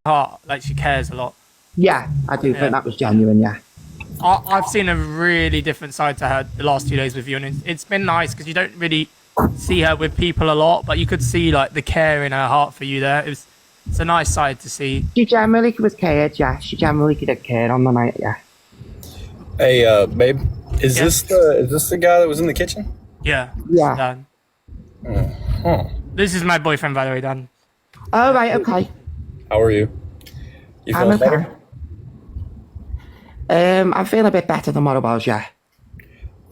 heart. Like, she cares a lot. Yeah, I do think that was genuine, yeah. I've seen a really different side to her the last 2 days with you, and it's been nice because you don't really see her with people a lot, but you could see like the care in her heart for you there. It's a nice side to see. She generally was cared, yeah. She generally did care on the night, yeah. Hey, babe, is this the guy that was in the kitchen? Yeah. Yeah. Dan. Huh. This is my boyfriend, by the way, Dan. Oh, right, okay. How are you? You feeling better? I'm feeling a bit better than what I was, yeah.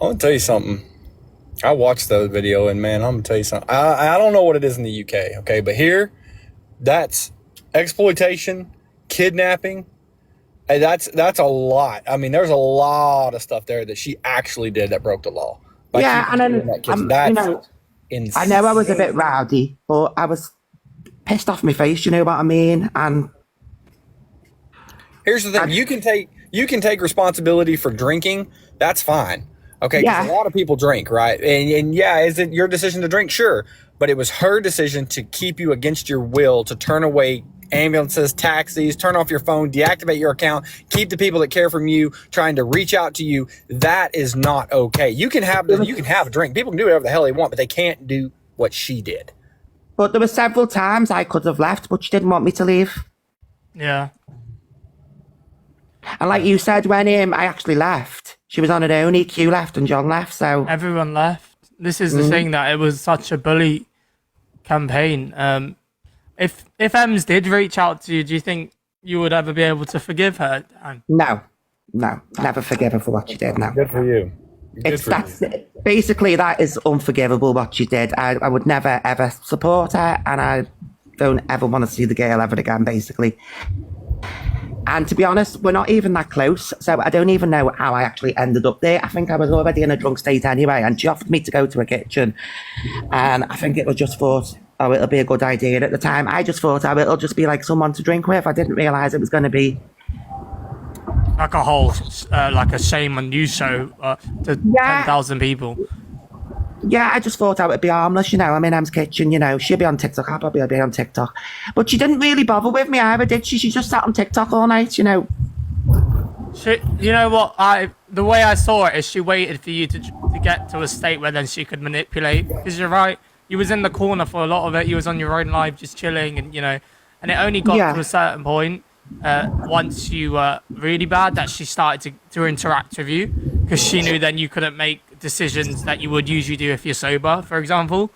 I want to tell you something. I watched the video, and man, I'm gonna tell you something. I don't know what it is in the UK, okay, but here, that's exploitation, kidnapping. And that's a lot. I mean, there's a lot of stuff there that she actually did that broke the law. Yeah, and then that's insane. I know I was a bit rowdy, but I was pissed off my face. You know what I mean? And here's the thing: you can take responsibility for drinking. That's fine. Okay, because a lot of people drink, right? And yeah, is it your decision to drink? Sure. But it was her decision to keep you against your will, to turn away ambulances, taxis, turn off your phone, deactivate your account, keep the people that care from you trying to reach out to you. That is not okay. You can have a drink. People can do whatever the hell they want, but they can't do what she did. But there were several times I could have left, but she didn't want me to leave. Yeah. And like you said, when I actually left, she was on her own. EQ left and John left, so everyone left. This is the thing, that it was such a bully campaign. If Ems did reach out to you, do you think you would ever be able to forgive her? No, never forgive her for what she did. No. Good for you. Basically that is unforgivable what she did. I would never ever support her, and I don't ever want to see the girl ever again. Basically. And to be honest, we're not even that close, so I don't even know how I actually ended up there. I think I was already in a drunk state anyway, and she offered me to go to a kitchen, and I think it was just thought, oh, it'll be a good idea. At the time, I just thought, oh, it'll just be like someone to drink with. I didn't realise it was going to be like a whole, like a shame on you show to 10,000 people. Yeah, I just thought I would be harmless, you know. I'm in Em's kitchen, you know. She'll be on TikTok. I'll probably be on TikTok. But she didn't really bother with me either, did she? She just sat on TikTok all night, you know. You know what? The way I saw it is she waited for you to get to a state where then she could manipulate. Because you're right. You was in the corner for a lot of it. You was on your own live just chilling, and, you know. And it only got to a certain point, once you were really bad, that she started to interact with you. Because she knew then you couldn't make decisions that you would usually do if you're sober, for example.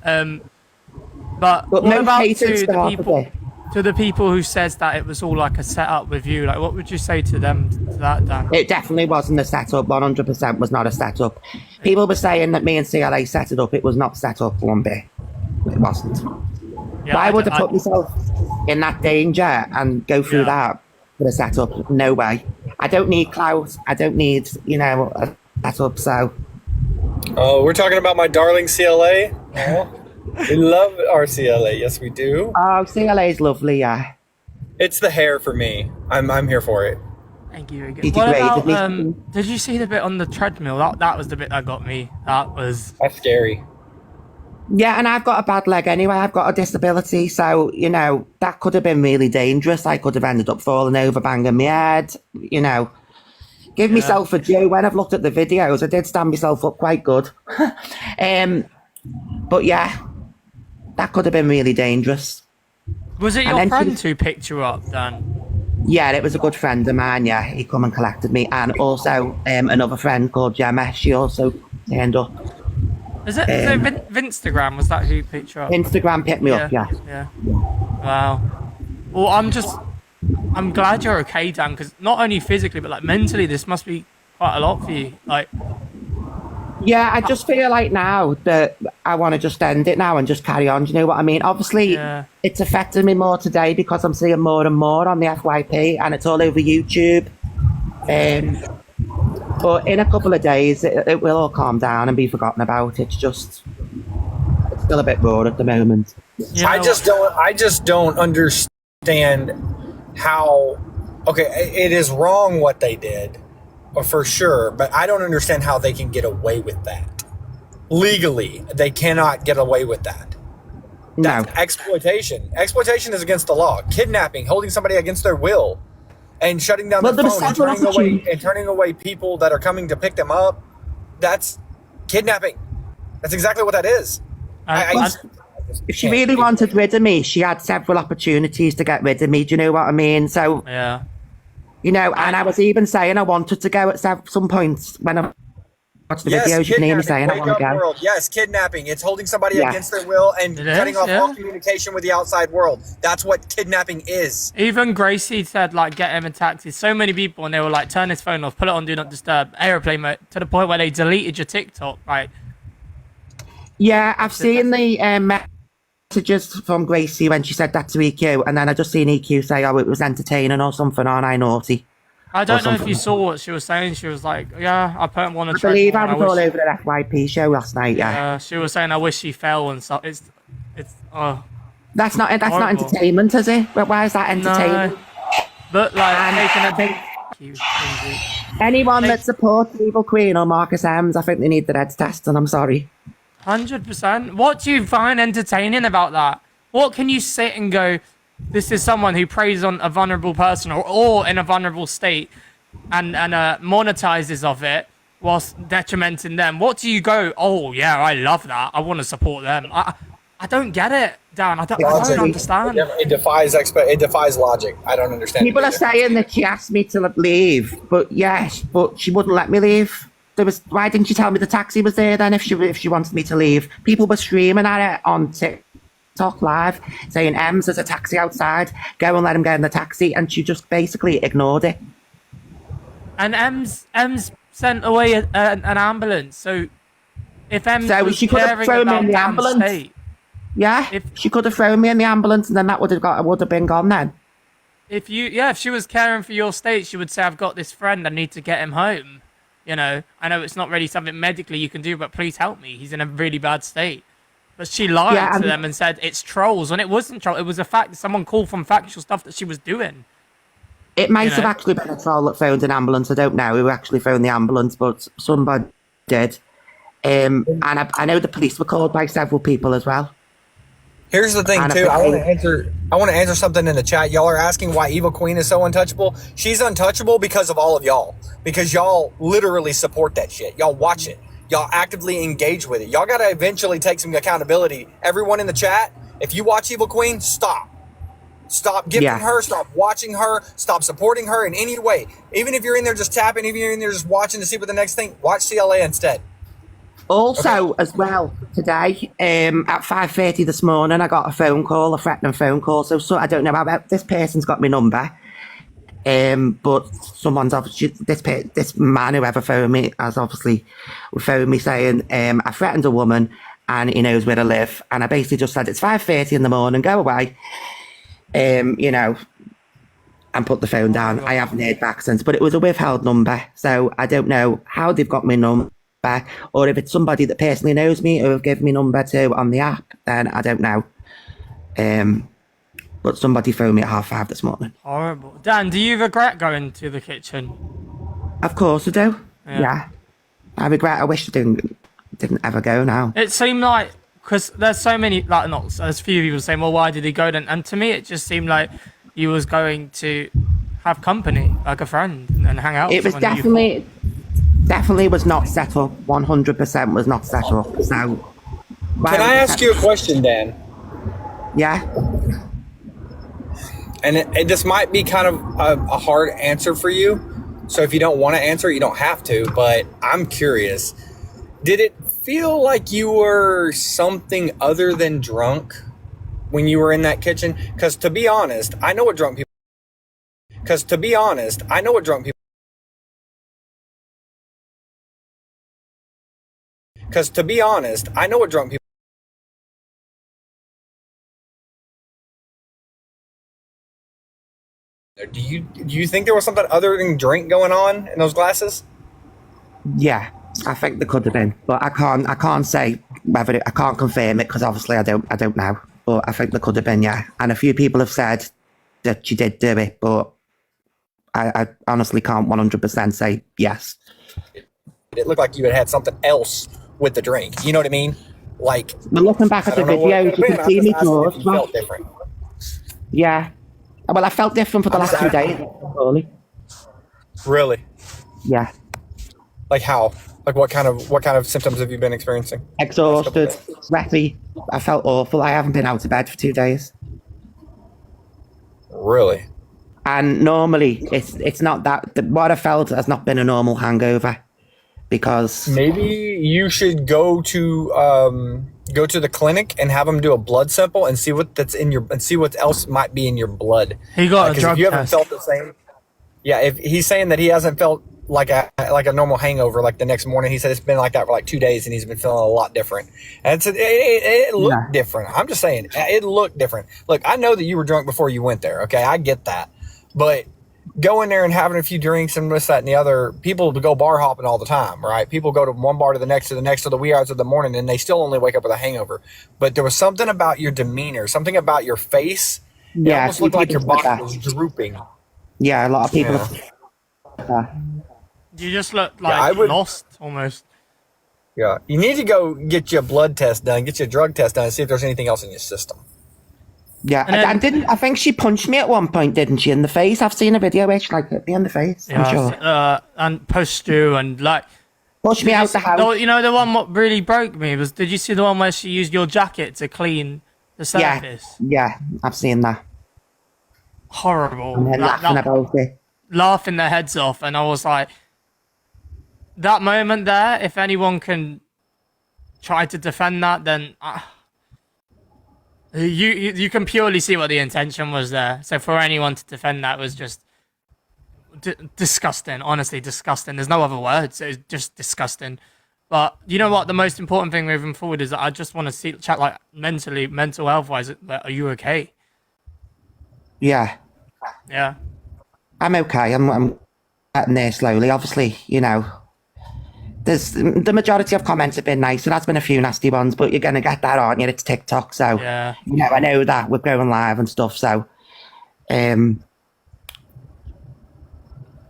But what about to the people who says that it was all like a setup with you? Like, what would you say to them, to that, Dan? It definitely wasn't a setup. 100% was not a setup. People were saying that me and CLA set it up. It was not set up one bit. It wasn't. Yeah, I would have put myself in that danger and go through that for a setup. No way. I don't need clout. I don't need, you know, a setup, so... Oh, we're talking about my darling CLA. Oh, we love our CLA. Yes, we do. Oh, CLA is lovely, yeah. It's the hair for me. I'm here for it. Thank you. What about, did you see the bit on the treadmill? That was the bit that got me. That's scary. Yeah, and I've got a bad leg anyway. I've got a disability, so, you know, that could have been really dangerous. I could have ended up falling over, banging my head, you know. Give myself a due. When I've looked at the videos, I did stand myself up quite good. But yeah, that could have been really dangerous. Was it your friend who picked you up, Dan? Yeah, it was a good friend of mine, yeah. He come and collected me. And also another friend called Gemma, she also turned up. Is it Instagram? Was that who picked you up? Instagram picked me up, yeah. Yeah. Wow. Well, I'm glad you're okay, Dan, because not only physically, but like mentally, this must be quite a lot for you. Like, yeah, I just feel like now that I want to just end it now and just carry on. Do you know what I mean? Obviously, it's affecting me more today because I'm seeing more and more on the FYP, and it's all over YouTube. But in a couple of days, it will all calm down and be forgotten about. It's still a bit raw at the moment. You know, I just don't understand how. Okay, it is wrong what they did, for sure, but I don't understand how they can get away with that. Legally, they cannot get away with that. That's No. exploitation. Exploitation is against the law. Kidnapping, holding somebody against their will, and shutting down Well, their there was phone and several turning away people that are coming to pick them up. That's kidnapping. That's exactly what that is. If she really wanted rid of me, she had several opportunities to get rid of me. Do you know what I mean? So, Yeah. you know, and I was even saying I wanted to go at some points when I watched the videos. You can hear me saying I wake want to up go. world. Yes, kidnapping. It's holding somebody Yeah. against their will and It cutting is, off yeah. all communication with the outside world. That's what kidnapping is. Even Gracie said, like, get him a taxi. So many people, and they were like, turn his phone off, put it on Do Not Disturb, airplane mode, to the point where they deleted your TikTok. Like, Yeah, I've seen the messages from Gracie when she said that to EQ, and then I just seen EQ say, "Oh, it was entertaining" or something. Aren't I naughty? I don't know if something. you saw what she was saying. She was like, yeah, I put him on a I believe I treadmill. was all over the FYP show last night. Yeah, She was saying, I wish she fell and stuff. Oh, that's not horrible. entertainment, is it? But why is that entertainment? no. But, like, And taking I a think you, Lindsay. anyone that supports Evil Queen or Marcus Ems, I think they need their heads tested. I'm sorry. 100%. What do you find entertaining about that? What can you sit and go, this is someone who preys on a vulnerable person or in a vulnerable state and monetizes of it whilst detrimenting them? What do you go, oh, yeah, I love that. I want to support them. I don't get it, Dan. I don't understand. It defies logic. I don't understand. People are saying that she asked me to leave, but yes, but she wouldn't let me leave. Why didn't she tell me the taxi was there then if she wanted me to leave? People were screaming at it on TikTok live, saying, Ems, there's a taxi outside, go and let him get in the taxi, and she just basically ignored it. And Ems sent away an ambulance, so if Ems was she could have caring thrown me about in the Dan's ambulance. state, Yeah, she could have thrown me in the ambulance, and then that would have been gone then. if she was caring for your state, she would say, I've got this friend, I need to get him home. You know, I know it's not really something medically you can do, but please help me. He's in a really bad state. But she lied to them and said it's trolls, and it wasn't troll. It was a fact. Someone called from factual stuff that she was doing. It might have actually been a troll that phoned an ambulance. I don't know who actually phoned the ambulance, but somebody did. And I know the police were called by several people as well. Here's the thing, too. I want to answer something in the chat. Y'all are asking why Evil Queen is so untouchable. She's untouchable because of all of y'all. Because y'all literally support that shit. Y'all watch it. Y'all actively engage with it. Y'all got to eventually take some accountability. Everyone in the chat, if you watch Evil Queen, stop. Stop gifting her. Stop watching her. Stop supporting her in any way. Even if you're in there just tapping, even if you're in there just watching to see what the next thing, watch CLA instead. Also, as well, today, at 5:30 this morning, I got a phone call, a threatening phone call. So I don't know about this person's got my number, but someone's obviously this man whoever phoned me has obviously phoned me saying I threatened a woman and he knows where to live, and I basically just said it's 5:30 in the morning, go away, you know, and put the phone down. I haven't heard back since, but it was a withheld number, so I don't know how they've got my number. Or if it's somebody that personally knows me or have given me number to on the app, then I don't know. But somebody phoned me at 5:30 this morning. Horrible. Dan, do you regret going to the kitchen? Of course I do. Yeah. I regret. I wish I didn't ever go now. It seemed like, because there's so many, like, there's a few people saying, well, why did he go then? And to me, it just seemed like he was going to have company, like a friend, and hang out. It was definitely was not set up. 100% was not set up. So, can I ask you a question, Dan? Yeah. And this might be kind of a hard answer for you. So if you don't want to answer, you don't have to. But I'm curious. Did it feel like you were something other than drunk when you were in that kitchen? Because to be honest, I know what drunk people. Because to be honest, I know what drunk people. Because to be honest, I know what drunk people. Do you think there was something other than drink going on in those glasses? Yeah, I think there could have been, but I can't say whether I can't confirm it because obviously I don't know. But I think there could have been, yeah. And a few people have said that she did do it, but I honestly can't 100% say yes. It looked like you had something else with the drink. You know what I mean? Like, But looking back at the videos, you can see me jaws. you felt different. Yeah. Well, I felt different for the last 2 days. Really? Yeah. Like how? Like what kind of symptoms have you been experiencing? Exhausted, sweaty. I felt awful. I haven't been out of bed for 2 days. Really? And normally, it's not that. What I felt has not been a normal hangover, because Maybe you should go to the clinic and have them do a blood sample and see what else might be in your blood. He got a 'Cause drug if you haven't test. felt the same. Yeah, if he's saying that he hasn't felt like a normal hangover like the next morning, he said it's been like that for like 2 days and he's been feeling a lot different. And it looked different. I'm just saying it looked different. Look, I know that you were drunk before you went there. Okay, I get that, but going there and having a few drinks and this, that, and the other, people go bar hopping all the time, right? People go to one bar to the next to the wee hours of the morning, and they still only wake up with a hangover. But there was something about your demeanor, something about your face. It almost looked like your body was drooping. Yeah, a lot of people. You just look like lost almost. Yeah, you need to go get your blood test done, get your drug test done, and see if there's anything else in your system. Yeah, and I think she punched me at one point, didn't she, in the face? I've seen a video where she like hit me in the face. Yeah, I'm sure. And pushed you and like Pushed me out the house. You know the one what really broke me was, did you see the one where she used your jacket to clean the surface? Yeah, I've seen that. Horrible. And then laughing about it. Laughing their heads off, and I was like, that moment there, if anyone can try to defend that, then you can purely see what the intention was there. So for anyone to defend that was just disgusting. Honestly, disgusting. There's no other words. It's just disgusting. But you know what? The most important thing moving forward is that I just want to chat like mental health wise. Are you okay? Yeah. Yeah. I'm okay. I'm getting there slowly. Obviously, you know, there's the majority of comments have been nice. There has been a few nasty ones, but you're gonna get that, aren't you? It's TikTok, so yeah. You know, I know that we're going live and stuff. So,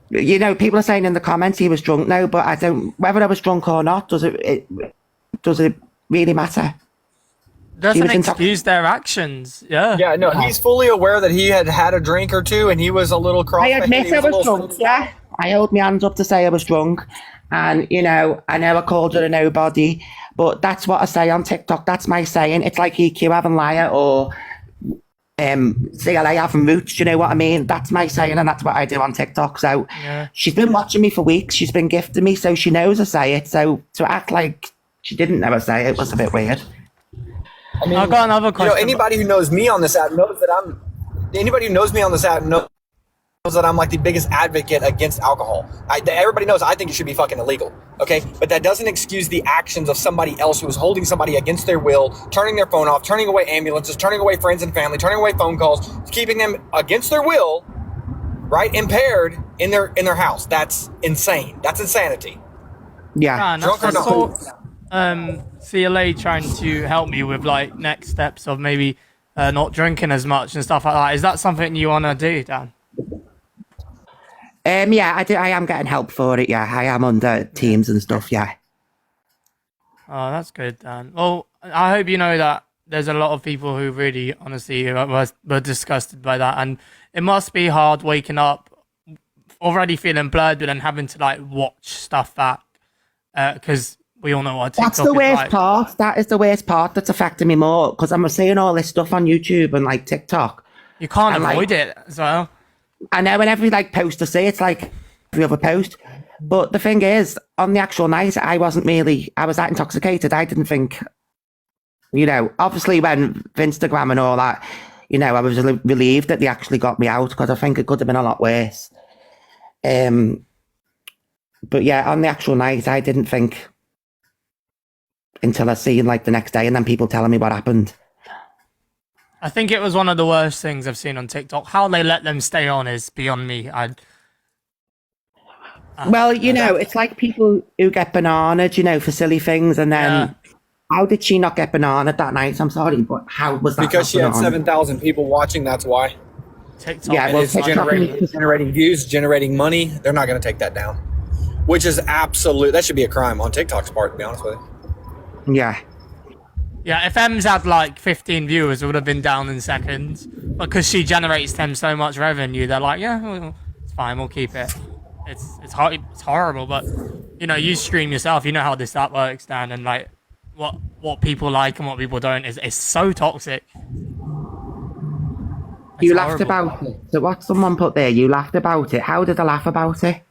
you know, people are saying in the comments he was drunk now, but I don't. Whether I was drunk or not, does it really matter? Doesn't excuse their actions. Yeah. Yeah, no, he's fully aware that he had a drink or two and he was a little cross. I admit I was drunk, yeah. I hold my hands up to say I was drunk. And, you know, I know I called her a nobody, but that's what I say on TikTok. That's my saying. It's like EQ having liar or CLA having roots. You know what I mean? That's my saying, and that's what I do on TikTok. So she's been watching me for weeks. She's been gifting me, so she knows I say it. So to act like she didn't know I say it was a bit weird. I mean, I've got another question. You know, anybody who knows me on this app knows that I'm like the biggest advocate against alcohol. Everybody knows I think it should be fucking illegal. Okay, but that doesn't excuse the actions of somebody else who is holding somebody against their will, turning their phone off, turning away ambulances, turning away friends and family, turning away phone calls, keeping them against their will, right, impaired in their house. That's insane. That's insanity. Yeah. Drunk or not. CLA trying to help me with like next steps of maybe not drinking as much and stuff like that. Is that something you want to do, Dan? Yeah, I do. I am getting help for it. Yeah, I am under Teams and stuff. Yeah. Oh, that's good, Dan. Well, I hope you know that there's a lot of people who really, honestly, were disgusted by that, and it must be hard waking up already feeling blurred, but then having to like watch stuff back because we all know what TikTok That's the worst like. part. That is the worst part that's affecting me more because I'm seeing all this stuff on YouTube and like TikTok. You can't and, avoid it as well. I know when every like post I see, it's like every other post. But the thing is, on the actual night, I was that intoxicated. I didn't think, you know, obviously when Instagram and all that, you know, I was relieved that they actually got me out because I think it could have been a lot worse. But yeah, on the actual night, I didn't think until I seen like the next day and then people telling me what happened. I think it was one of the worst things I've seen on TikTok. How they let them stay on is beyond me. Well, you know, it's like people who get bananaed, you know, for silly things, and then how did she not get bananaed that night? I'm sorry, but how was that? Because she had 7,000 people watching. That's why. TikTok, yeah, well, it's generating views, generating money. They're not going to take that down, which is absolute. That should be a crime on TikTok's part, to be honest with you. Yeah. Yeah, if M's had like 15 viewers, it would have been down in seconds. Because she generates them so much revenue, they're like, yeah, well, it's fine, we'll keep it. It's horrible, but you know, you stream yourself, you know how that works, Dan, and like what people like and what people don't is so toxic. You laughed about it. So what someone put there, you laughed about it. How did I laugh about it?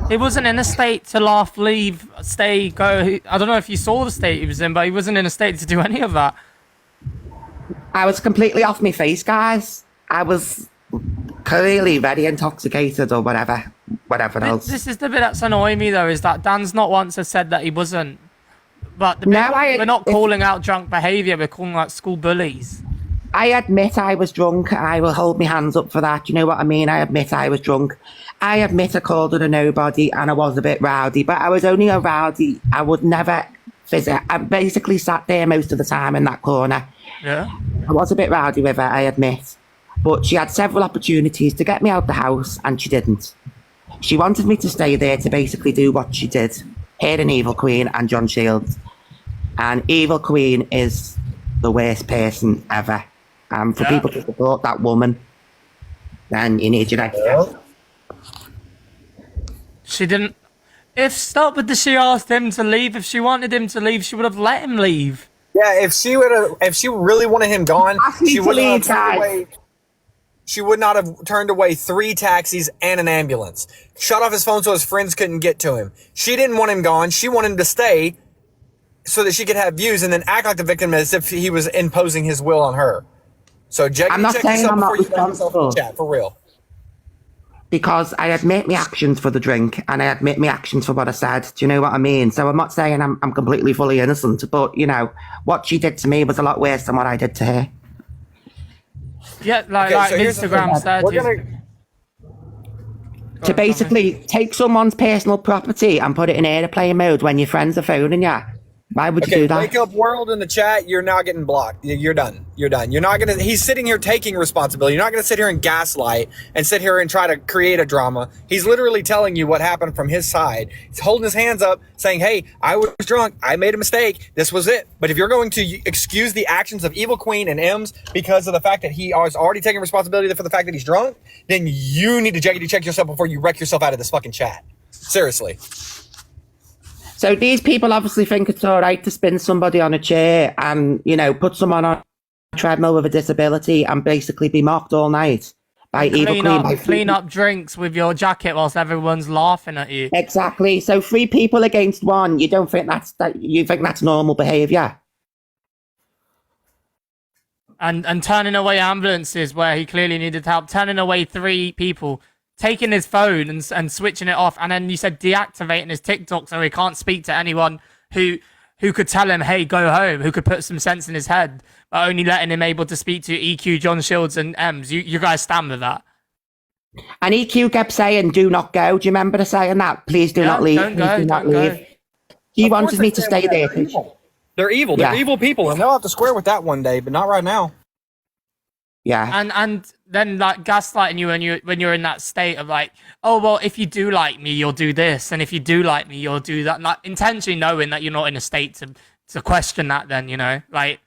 He wasn't in a state to laugh, leave, stay, go. I don't know if you saw the state he was in, but he wasn't in a state to do any of that. I was completely off my face, guys. I was clearly very intoxicated or whatever else. This is the bit that's annoying me, though, is that Dan's not once has said that he wasn't. But we're not calling out drunk behaviour, we're calling out school bullies. I admit I was drunk. I will hold my hands up for that. You know what I mean? I admit I was drunk. I admit I called her a nobody and I was a bit rowdy, but I was only a rowdy. I would never visit. I basically sat there most of the time in that corner. Yeah. I was a bit rowdy with her, I admit. But she had several opportunities to get me out the house and she didn't. She wanted me to stay there to basically do what she did. Her and Evil Queen and John Shields. And Evil Queen is the worst person ever. For people to support that woman, then you need your next step. She didn't. She asked him to leave. If she wanted him to leave, she would have let him leave. Yeah, if she really wanted him gone, she would not have turned away. She would not have turned away 3 taxis and an ambulance. Shut off his phone so his friends couldn't get to him. She didn't want him gone. She wanted him to stay so that she could have views and then act like the victim as if he was imposing his will on her. So I'm not saying I'm not responsible. Chat, for real. Because I admit my actions for the drink and I admit my actions for what I said. Do you know what I mean? So I'm not saying I'm completely fully innocent, but you know, what she did to me was a lot worse than what I did to her. Yeah, like Instagram said. To basically take someone's personal property and put it in airplane mode when your friends are phoning you. Why would you do that? Wake up world in the chat. You're not getting blocked. You're done. You're done. You're not going to, he's sitting here taking responsibility. You're not going to sit here and gaslight and sit here and try to create a drama. He's literally telling you what happened from his side. He's holding his hands up saying, hey, I was drunk. I made a mistake. This was it. But if you're going to excuse the actions of Evil Queen and M's because of the fact that he is already taking responsibility for the fact that he's drunk, then you need to check yourself before you wreck yourself out of this fucking chat. Seriously. So these people obviously think it's all right to spin somebody on a chair and, you know, put someone on a treadmill with a disability and basically be mocked all night by Evil Queen. Clean up drinks with your jacket whilst everyone's laughing at you. Exactly. So 3 people against 1. You don't think you think that's normal behaviour? And turning away ambulances where he clearly needed help. Turning away 3 people. Taking his phone and switching it off, and then you said deactivating his TikTok so he can't speak to anyone who could tell him, hey, go home, who could put some sense in his head, but only letting him able to speak to EQ, John Shields, and M's. You guys stand with that. And EQ kept saying, do not go. Do you remember the saying that? Please do not leave. Don't go, do not don't leave. go. He wanted me to stay there. They're evil. They're evil people, and they'll have to square with that one day, but not right now. Yeah. And then like gaslighting you when you're in that state of like, oh well, if you do like me, you'll do this, and if you do like me, you'll do that. Like intentionally knowing that you're not in a state to question that. Then you know, like,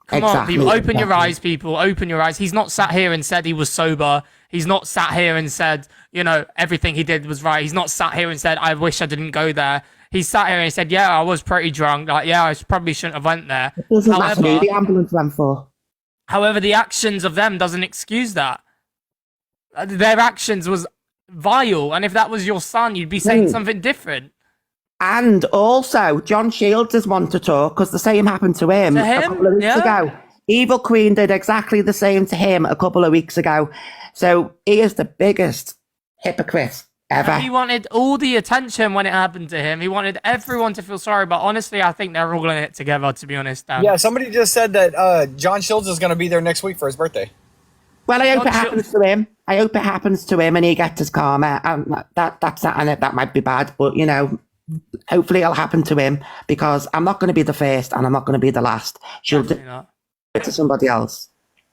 come on, people, open your eyes, people, open your eyes. He's not sat here and said he was sober. He's not sat here and said, you know, everything he did was right. He's not sat here and said, I wish I didn't go there. He sat here and he said, yeah, I was pretty drunk. Like, yeah, I probably shouldn't have went there. It doesn't matter who the ambulance ran for. However, the actions of them doesn't excuse that. Their actions was vile, and if that was your son, you'd be saying something different. And also, John Shields is one to talk, because the same happened to him, a couple of weeks ago. Evil Queen did exactly the same to him a couple of weeks ago. So he is the biggest hypocrite ever. He wanted all the attention when it happened to him. He wanted everyone to feel sorry, but honestly, I think they're all in it together, to be honest. Dan. Yeah, somebody just said that John Shields is going to be there next week for his birthday. Well, I hope it happens to him. I hope it happens to him and he gets his karma. That might be bad, but, you know, hopefully it'll happen to him, because I'm not going to be the first and I'm not going to be the last. She'll do it to somebody else.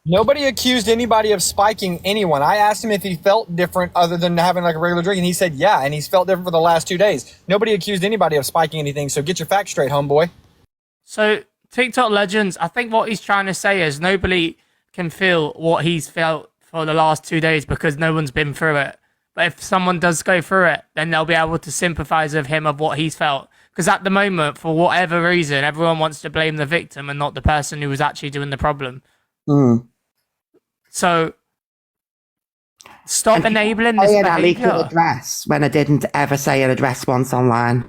Nobody accused anybody of spiking anyone. I asked him if he felt different other than having like a regular drink, and he said yeah, and he's felt different for the last 2 days. Nobody accused anybody of spiking anything, so get your facts straight, homeboy. So TikTok legends, I think what he's trying to say is nobody can feel what he's felt for the last 2 days because no one's been through it. But if someone does go through it, then they'll be able to sympathize with him of what he's felt. Because at the moment, for whatever reason, everyone wants to blame the victim and not the person who was actually doing the problem. So stop enabling this behavior. Address when I didn't ever say an address once online.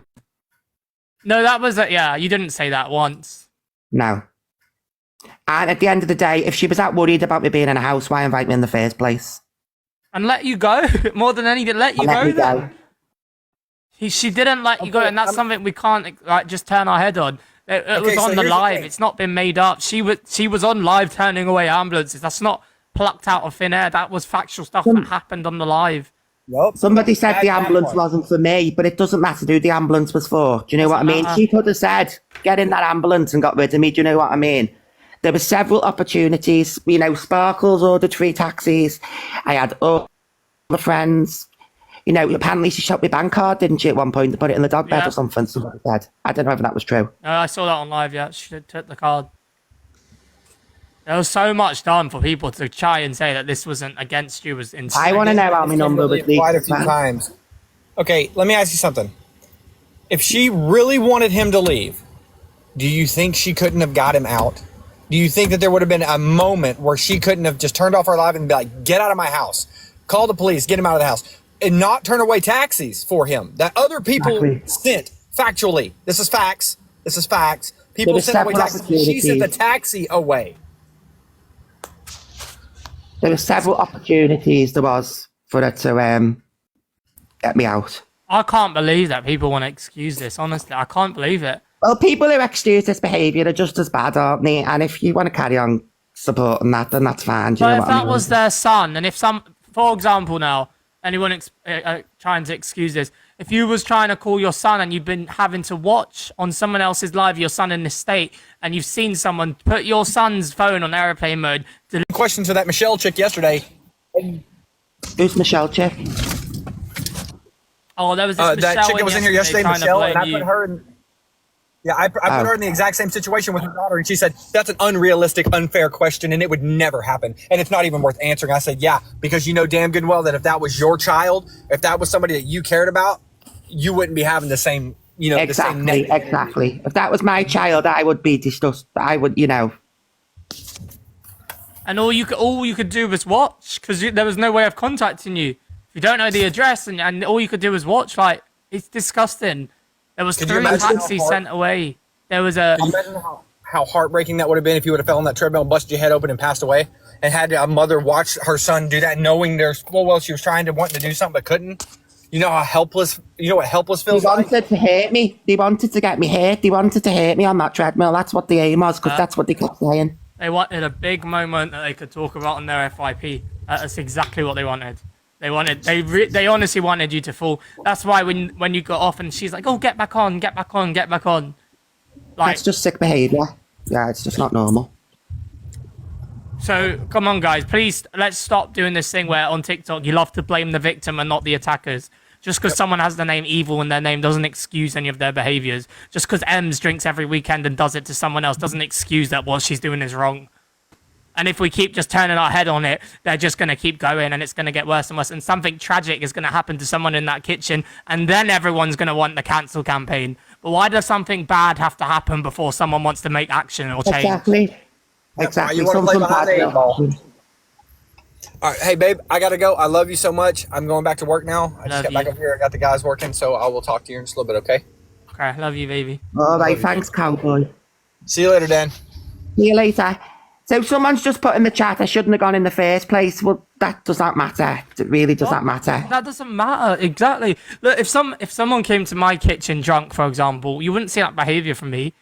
No, that was yeah. You didn't say that once. No. And at the end of the day, if she was that worried about me being in a house, why invite me in the first place? And let you go more than anything. Let you go. Then. She didn't let you go, and that's something we can't like just turn our head on. It was on the live. It's not been made up. She was on live turning away ambulances. That's not plucked out of thin air. That was factual stuff that happened on the live. Yep. Somebody said the ambulance wasn't for me, but it doesn't matter who the ambulance was for. Do you know what I mean? She could have said, get in that ambulance and got rid of me. Do you know what I mean? There were several opportunities. You know, Sparkles ordered 3 taxis. I had all the friends. You know, apparently she shot my bank card, didn't she, at one point, to put it in the dog bed or something, somebody said. I don't know if that was true. I saw that on live, yeah. She took the card. There was so much done for people to try and say that this wasn't against you was insane. I want to know how my number was leaked. Quite a few times. Okay, let me ask you something. If she really wanted him to leave, do you think she couldn't have got him out? Do you think that there would have been a moment where she couldn't have just turned off her live and be like, get out of my house, call the police, get him out of the house, and not turn away taxis for him that other people sent factually? This is facts. This is facts. People sent away taxis. She sent the taxi away. There were several opportunities there was for her to get me out. I can't believe that people want to excuse this, honestly. I can't believe it. Well, people who excuse this behaviour are just as bad, aren't they? And if you want to carry on supporting that, then that's fine. Do you know But if that was their son, and if for example now, anyone trying to excuse this, if you was trying to call your son and you've been having to watch on someone else's live your son in this state, and you've seen someone put your son's phone on airplane mode. Question to that Michelle chick yesterday. Who's Michelle chick? Oh, there was this Michelle that chick that was in here yesterday, Michelle, and I put her in. Yeah, I put her in the exact same situation with her daughter, and she said, that's an unrealistic, unfair question, and it would never happen, and it's not even worth answering. I said, yeah, because you know damn good and well that if that was your child, if that was somebody that you cared about, you wouldn't be having the same, you know, exactly, the same exactly. If that was my child, I would be disgusted. I would, you know. And all you could do was watch, because there was no way of contacting you. If you don't know the address, and all you could do was watch, like, it's disgusting. There was 3 taxis sent away. There was a... Can you imagine how heartbreaking that would have been if you would have fell on that treadmill, busted your head open, and passed away, and had a mother watch her son do that, knowing there's full well she was trying to want to do something but couldn't? You know how helpless, you know what helpless feels like? They wanted to hurt me. They wanted to get me hurt. They wanted to hurt me on that treadmill. That's what the aim was, because that's what they kept saying. They wanted a big moment that they could talk about on their FYP. That's exactly what they wanted. They honestly wanted you to fall. That's why when you got off and she's like, oh, get back on. Like, that's just sick behaviour. Yeah, it's just not normal. So, come on, guys. Please, let's stop doing this thing where on TikTok you love to blame the victim and not the attackers. Just because someone has the name evil in their name doesn't excuse any of their behaviours. Just because Ems drinks every weekend and does it to someone else doesn't excuse that what she's doing is wrong. And if we keep just turning our head on it, they're just going to keep going and it's going to get worse and worse. And something tragic is going to happen to someone in that kitchen. And then everyone's going to want the cancel campaign. But why does something bad have to happen before someone wants to make action or change? Exactly. You want to play behind the 8 ball. All right. Hey, babe, I got to go. I love you so much. I'm going back to work now. I just got back up here. I got the guys working. So I will talk to you in just a little bit, okay? Okay. Love you, baby. All right. Thanks, cowboy. See you later, Dan. See you later. So someone's just put in the chat, I shouldn't have gone in the first place. Well, that does not matter. It really does not matter. That doesn't matter. Exactly. Look, if someone came to my kitchen drunk, for example, you wouldn't see that behaviour from me.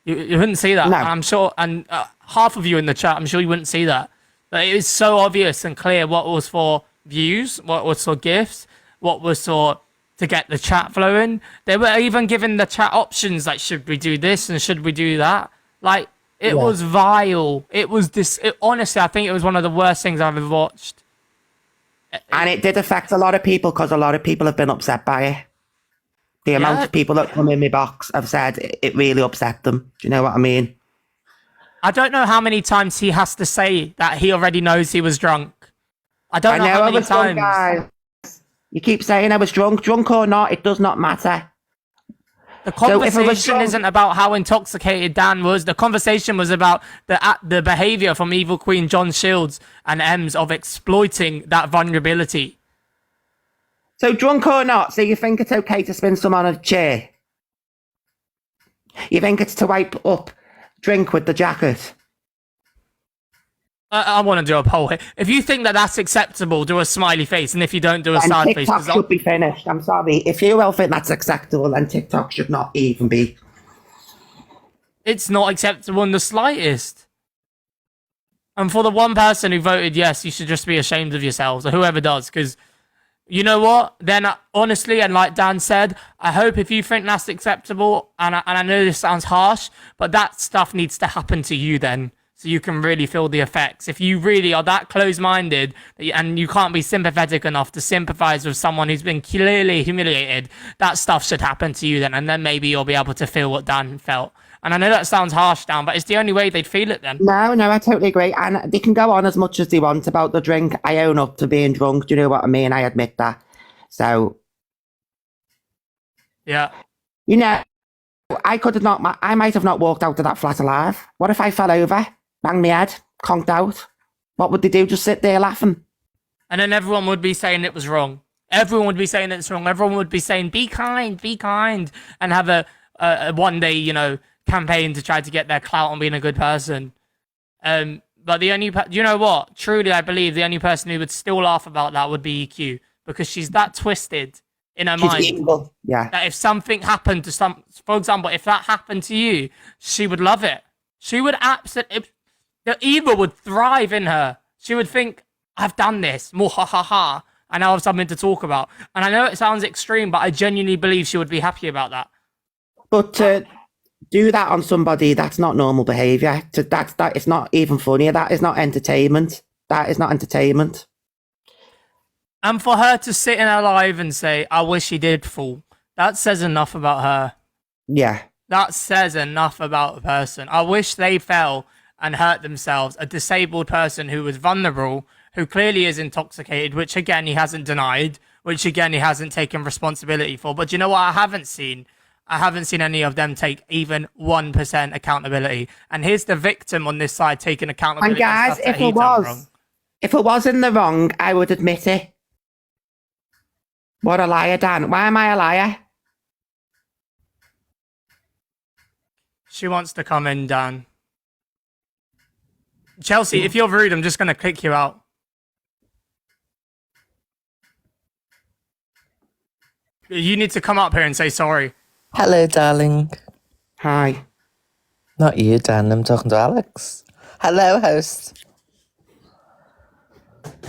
You wouldn't see that. No. I'm sure, and half of you in the chat, I'm sure you wouldn't see that. But it is so obvious and clear what was for views, what was for gifts, what was for to get the chat flowing. They were even giving the chat options like, should we do this and should we do that? Like, It was vile. It was honestly, I think it was one of the worst things I've ever watched. And it did affect a lot of people because a lot of people have been upset by it. The amount of people that come in my box have said it really upset them. Do you know what I mean? I don't know how many times he has to say that he already knows he was drunk. I don't know how many times. Drunk, guys. You keep saying I was drunk. Drunk or not, it does not matter. The conversation isn't about how intoxicated Dan was. The conversation was about the behavior from Evil Queen John Shields and Ems of exploiting that vulnerability. So drunk or not, so you think it's okay to spin someone on a chair? You think it's to wipe up drink with the jacket? I want to do a poll here. If you think that that's acceptable, do a smiley face, and if you don't, do a sad face. TikTok should be finished. I'm sorry. If you all think that's acceptable, then TikTok should not even be. It's not acceptable in the slightest. And for the one person who voted yes, you should just be ashamed of yourselves, or whoever does, because you know what? Then honestly, and like Dan said, I hope if you think that's acceptable, and I know this sounds harsh, but that stuff needs to happen to you then. So you can really feel the effects. If you really are that close-minded and you can't be sympathetic enough to sympathize with someone who's been clearly humiliated, that stuff should happen to you then, and then maybe you'll be able to feel what Dan felt. And I know that sounds harsh, Dan, but it's the only way they'd feel it then. No, I totally agree. And they can go on as much as they want about the drink. I own up to being drunk. Do you know what I mean? I admit that. So, yeah. You know, I might have not walked out of that flat alive. What if I fell over? Bang my head, conked out. What would they do? Just sit there laughing? And then everyone would be saying it was wrong. Everyone would be saying it's wrong. Everyone would be saying, be kind, and have a one day, campaign to try to get their clout on being a good person. But you know what? Truly, I believe the only person who would still laugh about that would be EQ, because she's that twisted in her mind. Evil. Yeah. That if something happened to for example, if that happened to you, she would love it. She would absolutely. The evil would thrive in her. She would think, I've done this, more ha ha ha, and I have something to talk about. And I know it sounds extreme, but I genuinely believe she would be happy about that. But to do that on somebody, that's not normal behaviour. That is not even funny. That is not entertainment. That is not entertainment. And for her to sit in her live and say, I wish he did fall, that says enough about her. Yeah. That says enough about a person. I wish they fell and hurt themselves. A disabled person who was vulnerable, who clearly is intoxicated, which again he hasn't denied, which again he hasn't taken responsibility for. But you know what I haven't seen? I haven't seen any of them take even 1% accountability. And here's the victim on this side taking accountability. And guys, if it was in the wrong, I would admit it. What a liar, Dan. Why am I a liar? She wants to come in, Dan. Chelsea, if you're rude, I'm just going to kick you out. You need to come up here and say sorry. Hello, darling. Hi. Not you, Dan. I'm talking to Alex. Hello, host.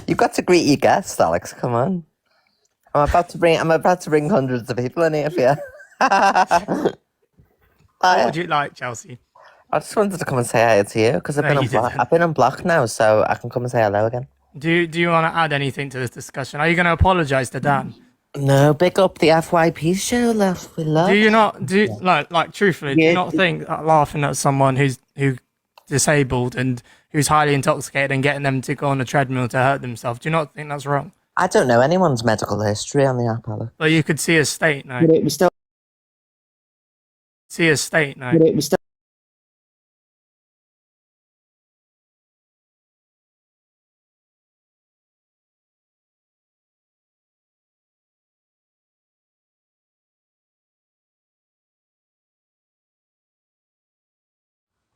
You've got to greet your guest, Alex. Come on. I'm about to bring hundreds of people in here for you. What would you like, Chelsea? I just wanted to come and say hi to you because I've been unblocked now, so I can come and say hello again. Do you want to add anything to this discussion? Are you going to apologise to Dan? No, big up the FYP show, love. We love. Do you not like truthfully? Do you not think that laughing at someone who's disabled and who's highly intoxicated and getting them to go on a treadmill to hurt themselves? Do you not think that's wrong? I don't know anyone's medical history on the app, Alex. Well, you could see his state now. But it was still. See his state now. But it was still.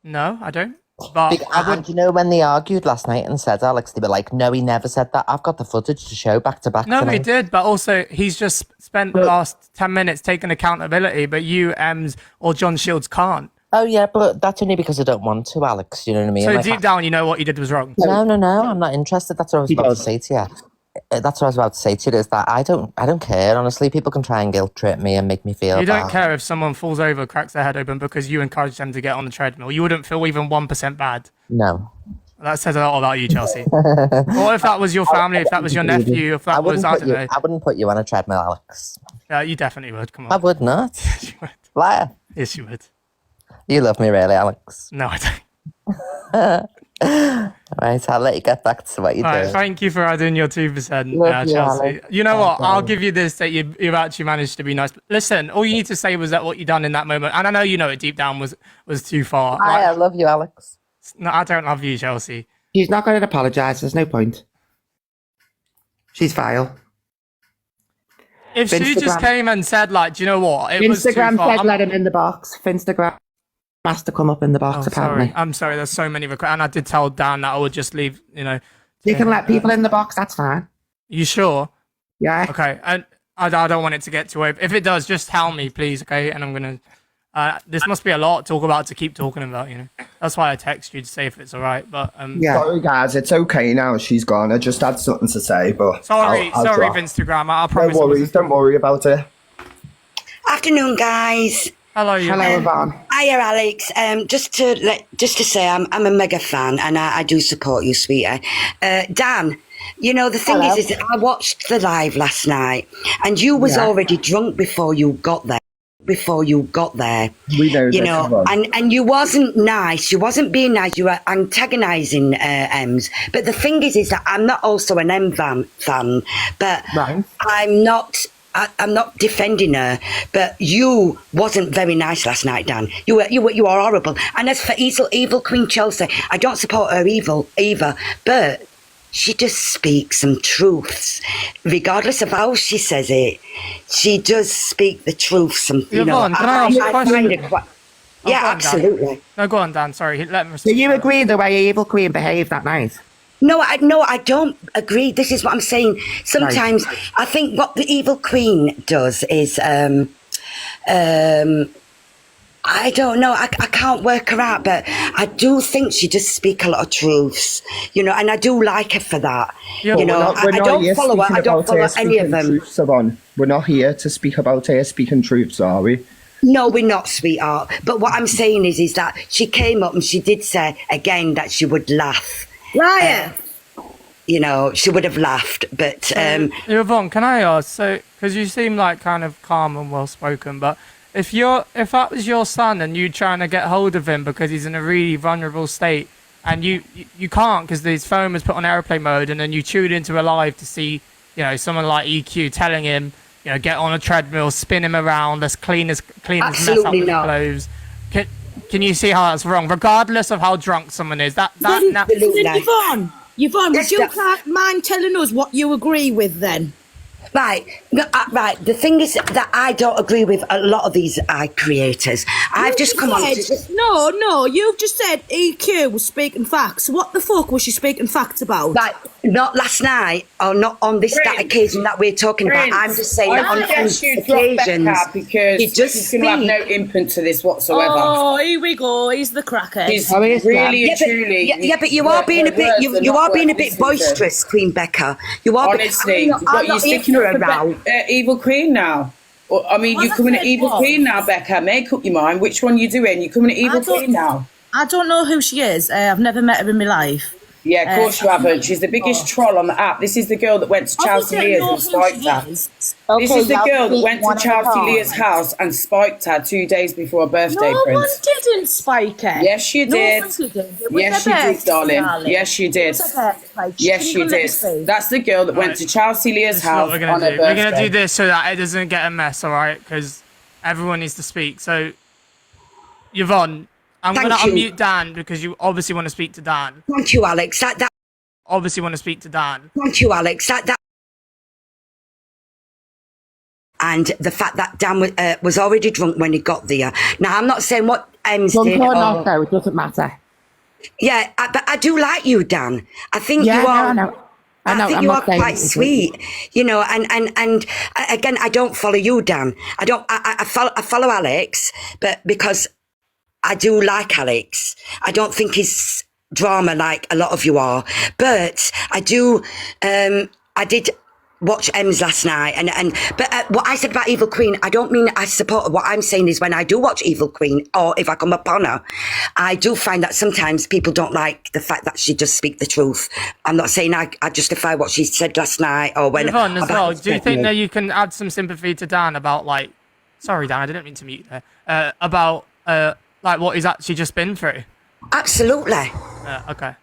No, I don't. But And you know when they argued last night and said, Alex, they were like, no, he never said that. I've got the footage to show back to back. No, tonight. he did, but also he's just spent the last 10 minutes taking accountability, but you, Ems, or John Shields can't. Oh, yeah, but that's only because I don't want to, Alex. You know what I mean? So deep down, you know what you did was wrong. No, I'm not interested. That's what I was about to say to you. That's what I was about to say to you, is that I don't care, honestly. People can try and guilt trip me and make me feel You don't bad. care if someone falls over, cracks their head open because you encourage them to get on the treadmill. You wouldn't feel even 1% bad. No. That says a lot about you, Chelsea. Or if that was your family, if that was your nephew, if that was, I don't know. I wouldn't put you on a treadmill, Alex. You definitely would. Come I on. would not. Yes, you would. Liar. Yes, you would. You love me, really, Alex. No, I don't. Right, I'll let you get back to what you All do. right, thank you for adding your 2%, Love you, Chelsea. Alex. You know what? Thank I'll you. give you this, that you've actually managed to be nice. But listen, all you need to say was that what you done in that moment, and I know you know it deep down was too far. Hi, I love you, Alex. No, I don't love you, Chelsea. She's not going to apologise. There's no point. She's vile. If she just Instagram- came and said, like, do you know what? It was too Instagram far. said let him in the box. Instagram has to come up in the box, apparently. Sorry. I'm sorry. There's so many requests, and I did tell Dan that I would just leave. You know. You can let people in the box, that's fine. You sure? Yeah. Okay. And I don't want it to get too over. If it does, just tell me, please. Okay. And I'm gonna. This must be a lot to talk about, to keep talking about. You know. That's why I text you to say if it's all right. But Yeah. Sorry, guys, it's okay now. She's gone. I just had something to say, but Sorry, I'll sorry, drop. Instagram. I No promise. worries. Don't worry about it. Afternoon, guys. Hello, you. Hello, Yvonne. Hiya, Alex. Just to say, I'm a mega fan, and I do support you, sweetie. Dan, you know the thing is that I watched the live last night, and you was already drunk before you got there. We know You this, know, Yvonne. and you wasn't nice. You wasn't being nice. You were antagonising Ems. But the thing is that I'm not also an M fan, but Right. I'm not defending her, but you wasn't very nice last night, Dan. You were horrible. And as for evil Queen Chelsea, I don't support her evil either, but she just speaks some truths, regardless of how she says it. She does speak the truth. Some, you know, Yvonne, can I ask a find question? it quite, Oh, yeah, go on, Dan. absolutely. No, go on, Dan. Sorry. Let me. Do you agree the way Evil Queen behaved that night? No, I don't agree. This is what I'm saying. Sometimes I think what the evil queen does is, I don't know. I can't work her out, but I do think she does speak a lot of truths, you know, and I do like her for that. Yeah, you but know, I don't follow her. I don't follow any of them. Truths, Yvonne. We're not here to speak about her speaking truths, are we? No, we're not, sweetheart. But what I'm saying is that she came up and she did say again that she would laugh. Ryan. You know, she would have laughed, but Yvonne, can I ask? So, because you seem like kind of calm and well spoken, but if that was your son and you trying to get hold of him because he's in a really vulnerable state, and you can't because his phone was put on airplane mode, and then you tuned into a live to see, you know, someone like EQ telling him, you know, get on a treadmill, spin him around, let's clean his mess up Absolutely with his not. clothes. Can you see how that's wrong, regardless of how drunk someone is? Absolutely. Yvonne, Yes, would you that- mind telling us what you agree with then? Right, no, right. The thing is that I don't agree with a lot of these creators. I've just come on. No, you've just said EQ was speaking facts. What the fuck was she speaking facts about? Right, not last night or not on that occasion that we're talking about. I'm just saying that on suggest you drop occasions. Becca because you just she's going to have no input to this whatsoever. Oh, here we go. He's the crackhead. She's Oh, is really Yeah, and but, truly. yeah, but you are being a bit. You are being a bit boisterous, Queen Becca. You are. Honestly, I'm you're not here sticking for up a for row. Evil Queen now. I mean, Well, you're coming I at said Evil what? Queen now, Becca. Make up your mind. Which one you doing? You're coming at Evil I don't- Queen now. I don't know who she is. I've never met her in my life. Yeah, of course you haven't. She's the biggest troll on the app. This is the girl that went to Chelsea Obviously, I Leah's know and who spiked she her. is. This is the girl that went to Chelsea Leah's house and spiked her 2 days before her birthday, No one Prince. didn't spike her. Yes, you No did. one didn't. It was Yes, her you did, birthday, darling. Yes, you did. It was her birthday. She Yes, didn't you even let me did. speak. That's the girl that went to Chelsea Leah's This is what house we're on gonna her do. birthday. We're gonna do this so that it doesn't get a mess, all right? Because everyone needs to speak. So, Yvonne, I'm Thank gonna you. unmute Dan because you obviously want to speak to Dan. Thank you, Alex. That. Obviously want to speak to Dan. Thank you, Alex. That. And the fact that Dan was already drunk when he got there. Now, I'm not saying what Ems Drunk did. or not, though, it doesn't matter. Yeah, but I do like you, Dan. I think Yeah, you are. no, I know. I know, think I'm you not are saying quite it's- sweet, you know. And again, I don't follow you, Dan. I don't. I follow Alex, but because I do like Alex. I don't think he's drama like a lot of you are, but I do. I did watch M's last night, but what I said about Evil Queen, I don't mean I support her. What I'm saying is when I do watch Evil Queen, or if I come upon her, I do find that sometimes people don't like the fact that she just speak the truth. I'm not saying I justify what she said last night or when. Yvonne, as well, do you think me. that you can add some sympathy to Dan about, like, sorry, Dan, I didn't mean to mute you there, about, like, what he's actually just been through? Absolutely. Okay.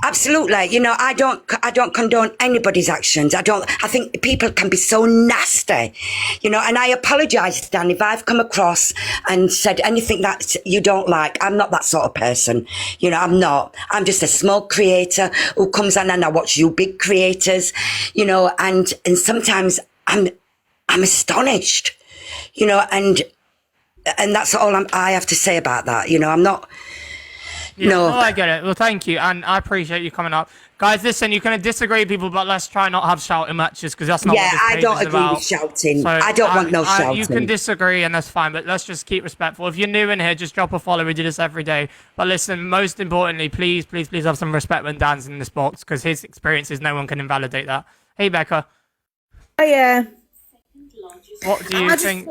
Absolutely. You know, I don't condone anybody's actions. I think people can be so nasty, you know, and I apologize, Dan, if I've come across and said anything that you don't like. I'm not that sort of person. You know, I'm not. I'm just a small creator who comes on and I watch you big creators, you know, and sometimes I'm astonished, you know, and that's all I have to say about that. You know, I'm not. Yeah, no, I get it. Well, thank you, and I appreciate you coming up. Guys, listen, you can disagree with people, but let's try not have shouting matches, because that's not what this I page don't is agree about. with shouting. So, I don't want no shouting. You can disagree, and that's fine, but let's just keep respectful. If you're new in here, just drop a follow. We do this every day. But listen, most importantly, please have some respect when Dan's in this box, because his experiences, no one can invalidate that. Hey, Becca. Oh, yeah. What do you think?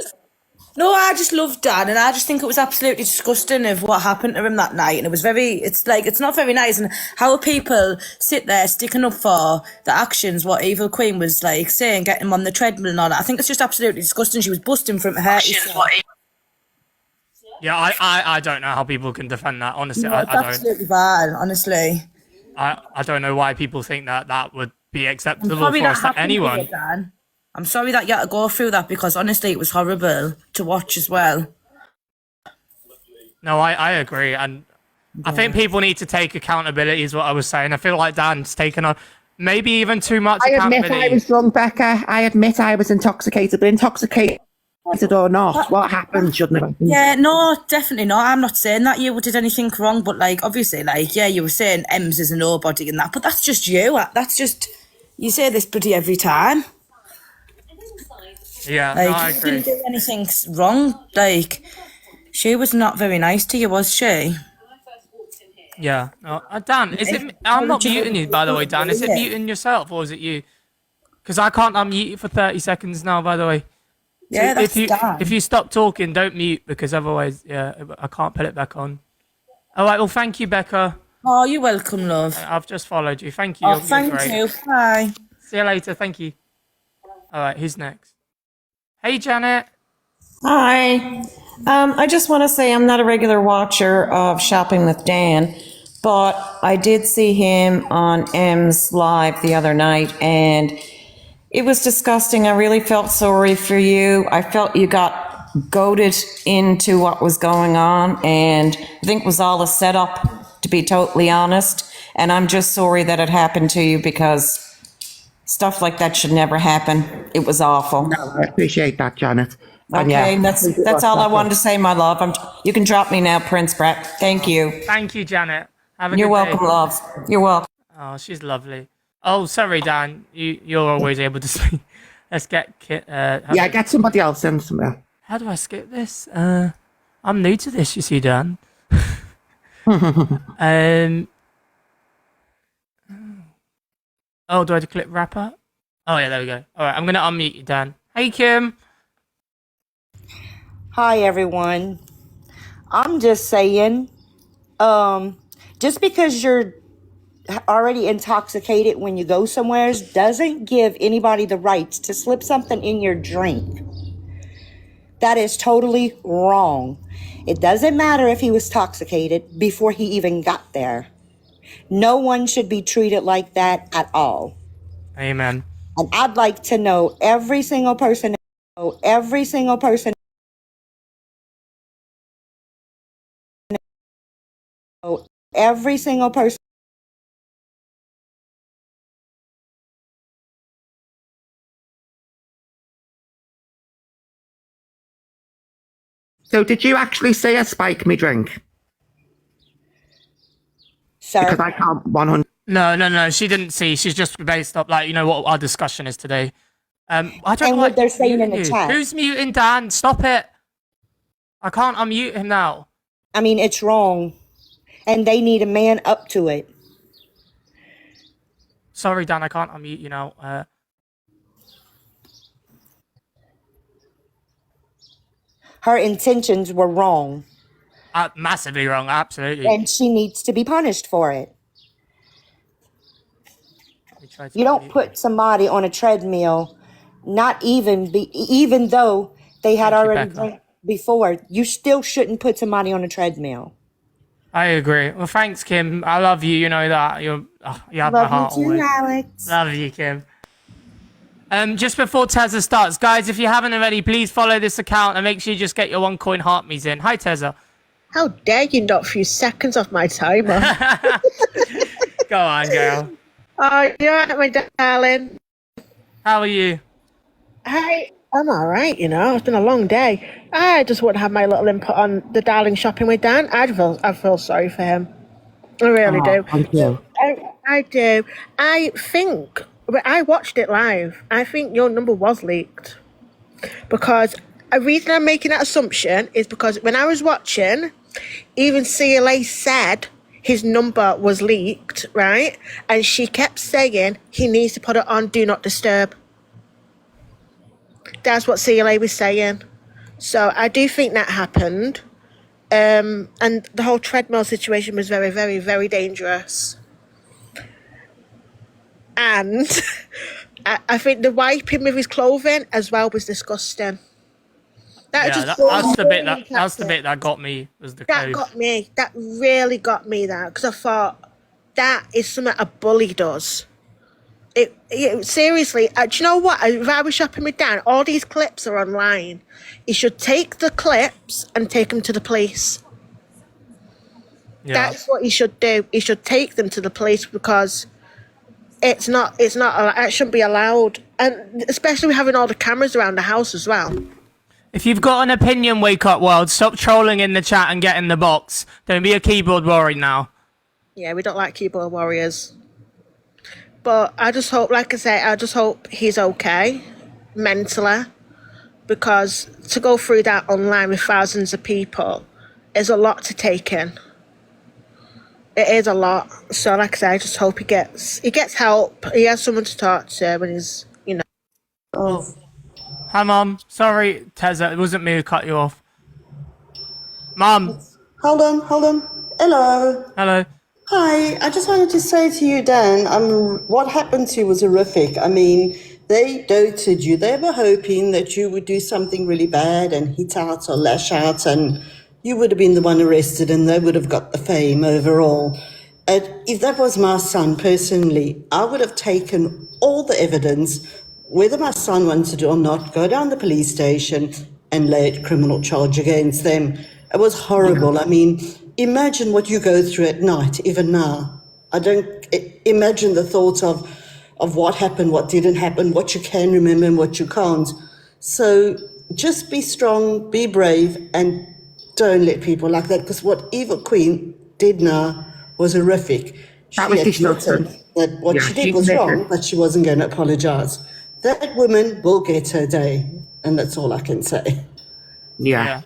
No, I just love Dan, and I just think it was absolutely disgusting of what happened to him that night, and it's not very nice, and how people sit there sticking up for the actions, what Evil Queen was like saying, getting him on the treadmill and all that. I think it's just absolutely disgusting. She was busting for him to hurt herself. Yeah, I don't know how people can defend that, honestly. No, I it's don't. absolutely vile, honestly. I don't know why people think that would be acceptable I'm sorry for that us to happened to anyone. you, Dan. I'm sorry that you had to go through that, because honestly it was horrible to watch as well. No, I agree, and I think people need to take accountability is what I was saying. I feel like Dan's taken on maybe even too much I admit accountability. I was drunk, Becca. I admit I was intoxicated, but intoxicated or not, what happened shouldn't have happened. Yeah, no, definitely not. I'm not saying that you did anything wrong, but like obviously, like, yeah, you were saying Ems is a nobody and that, but that's just you. That's just, you say this bloody every time. Yeah, Like, no, I you agree. didn't do anything wrong. Like, she was not very nice to you, was she? Yeah. No, Dan, is it? I'm not muting you, by the way, Dan. Is it muting yourself or is it you? Because I can't unmute you for 30 seconds now, by the way. Yeah, So that's Dan. if you stop talking, don't mute, because otherwise, yeah, I can't put it back on. All right. Well, thank you, Becca. Oh, you're welcome, love. I've just followed you. Thank you. Oh, You're thank great. you. Bye. See you later. Thank you. All right. Who's next? Hey, Janet. Hi. I just want to say I'm not a regular watcher of Shopping with Dan, but I did see him on M's live the other night, and it was disgusting. I really felt sorry for you. I felt you got goaded into what was going on, and I think it was all a setup, to be totally honest. And I'm just sorry that it happened to you, because stuff like that should never happen. It was awful. No, I appreciate that, Janet. And Okay, yeah, that's all I wanted to say, my love. You can drop me now, Prince Brat. Thank you. Thank you, Janet. Have a You're good welcome, day. love. You're welcome. Oh, she's lovely. Oh, sorry, Dan. You're always able to speak. Let's get yeah, get somebody else in somewhere. How do I skip this? I'm new to this, you see, Dan. Oh, do I have to click wrap up? Oh yeah, there we go. All right, I'm gonna unmute you, Dan. Hey, Kim. Hi, everyone. I'm just saying, just because you're already intoxicated when you go somewhere doesn't give anybody the right to slip something in your drink. That is totally wrong. It doesn't matter if he was intoxicated before he even got there. No one should be treated like that at all. Amen. And I'd like to know every single person, every single person, every single person. So did you actually see her spike me drink? Sir. Because I can't 100. No. She didn't see. She's just based up, like, you know what our discussion is today. I don't And know what they're saying in the you. chat. Who's muting Dan? Stop it. I can't unmute him now. I mean, it's wrong. And they need a man up to it. Sorry, Dan. I can't unmute you now. her intentions were wrong. Massively wrong, absolutely. And she needs to be punished for it. You don't put somebody on a treadmill, even though they had already drank before. You still shouldn't put somebody on a treadmill. I agree. Well, thanks, Kim. I love you. You know that. You have my heart Love you too, always. Alex. Love you, Kim. Just before Tezza starts, guys, if you haven't already, please follow this account and make sure you just get your 1 coin heart me's in. Hi, Tezza. How dare you knock a few seconds off my timer? Go on, girl. Oh, you're right, my darling. How are you? Hey, I'm all right, you know. It's been a long day. I just want to have my little input on the darling shopping with Dan. I feel sorry for him. I really do. Thank you. I do. I think, but I watched it live. I think your number was leaked. Because a reason I'm making that assumption is because when I was watching, even CLA said his number was leaked, right? And she kept saying he needs to put it on Do Not Disturb. That's what CLA was saying. So I do think that happened. And the whole treadmill situation was very, very, very dangerous. And I think the wiping with his clothing as well was disgusting. That's the bit that got me, was the That clothes. got me. That really got me there, because I thought that is something a bully does. It seriously. Do you know what? If I was shopping with Dan, all these clips are online. He should take the clips and take them to the police. Yeah. That's what he should do. He should take them to the police, because it shouldn't be allowed, and especially with having all the cameras around the house as well. If you've got an opinion, Wake Up World, stop trolling in the chat and get in the box. Don't be a keyboard warrior now. Yeah, we don't like keyboard warriors. But I just hope, like I say, I just hope he's okay mentally, because to go through that online with thousands of people is a lot to take in. It is a lot. So, like I say, I just hope he gets help. He has someone to talk to when he's, you know. Oh. Hi, Mum. Sorry, Tezza, it wasn't me who cut you off. Mum. Hold on. Hello. Hello. Hi, I just wanted to say to you, Dan, what happened to you was horrific. I mean, they doted you. They were hoping that you would do something really bad and hit out or lash out, and you would have been the one arrested and they would have got the fame overall. If that was my son, personally, I would have taken all the evidence, whether my son wanted to or not, go down the police station and lay a criminal charge against them. It was horrible. I mean, imagine what you go through at night, even now. I don't imagine the thoughts of what happened, what didn't happen, what you can remember and what you can't. So just be strong, be brave, and don't let people like that, because what Evil Queen did now was horrific. That was disgusting. That what she did was wrong, but she wasn't going to apologise. That woman will get her day, and that's all I can say. Yeah.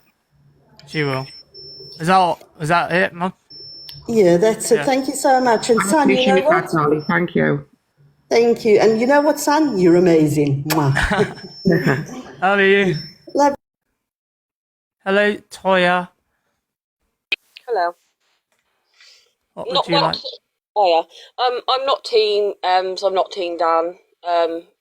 She will. Is that it, Mum? Yeah, that's it. Yeah. Thank you so much. And son, you know what? Darling. Thank you. Thank you. And you know what, son? You're amazing. Mwah. How are you? Love. Hello, Toya. Hello. What would you like? Oh yeah. I'm not team. So I'm not team Dan.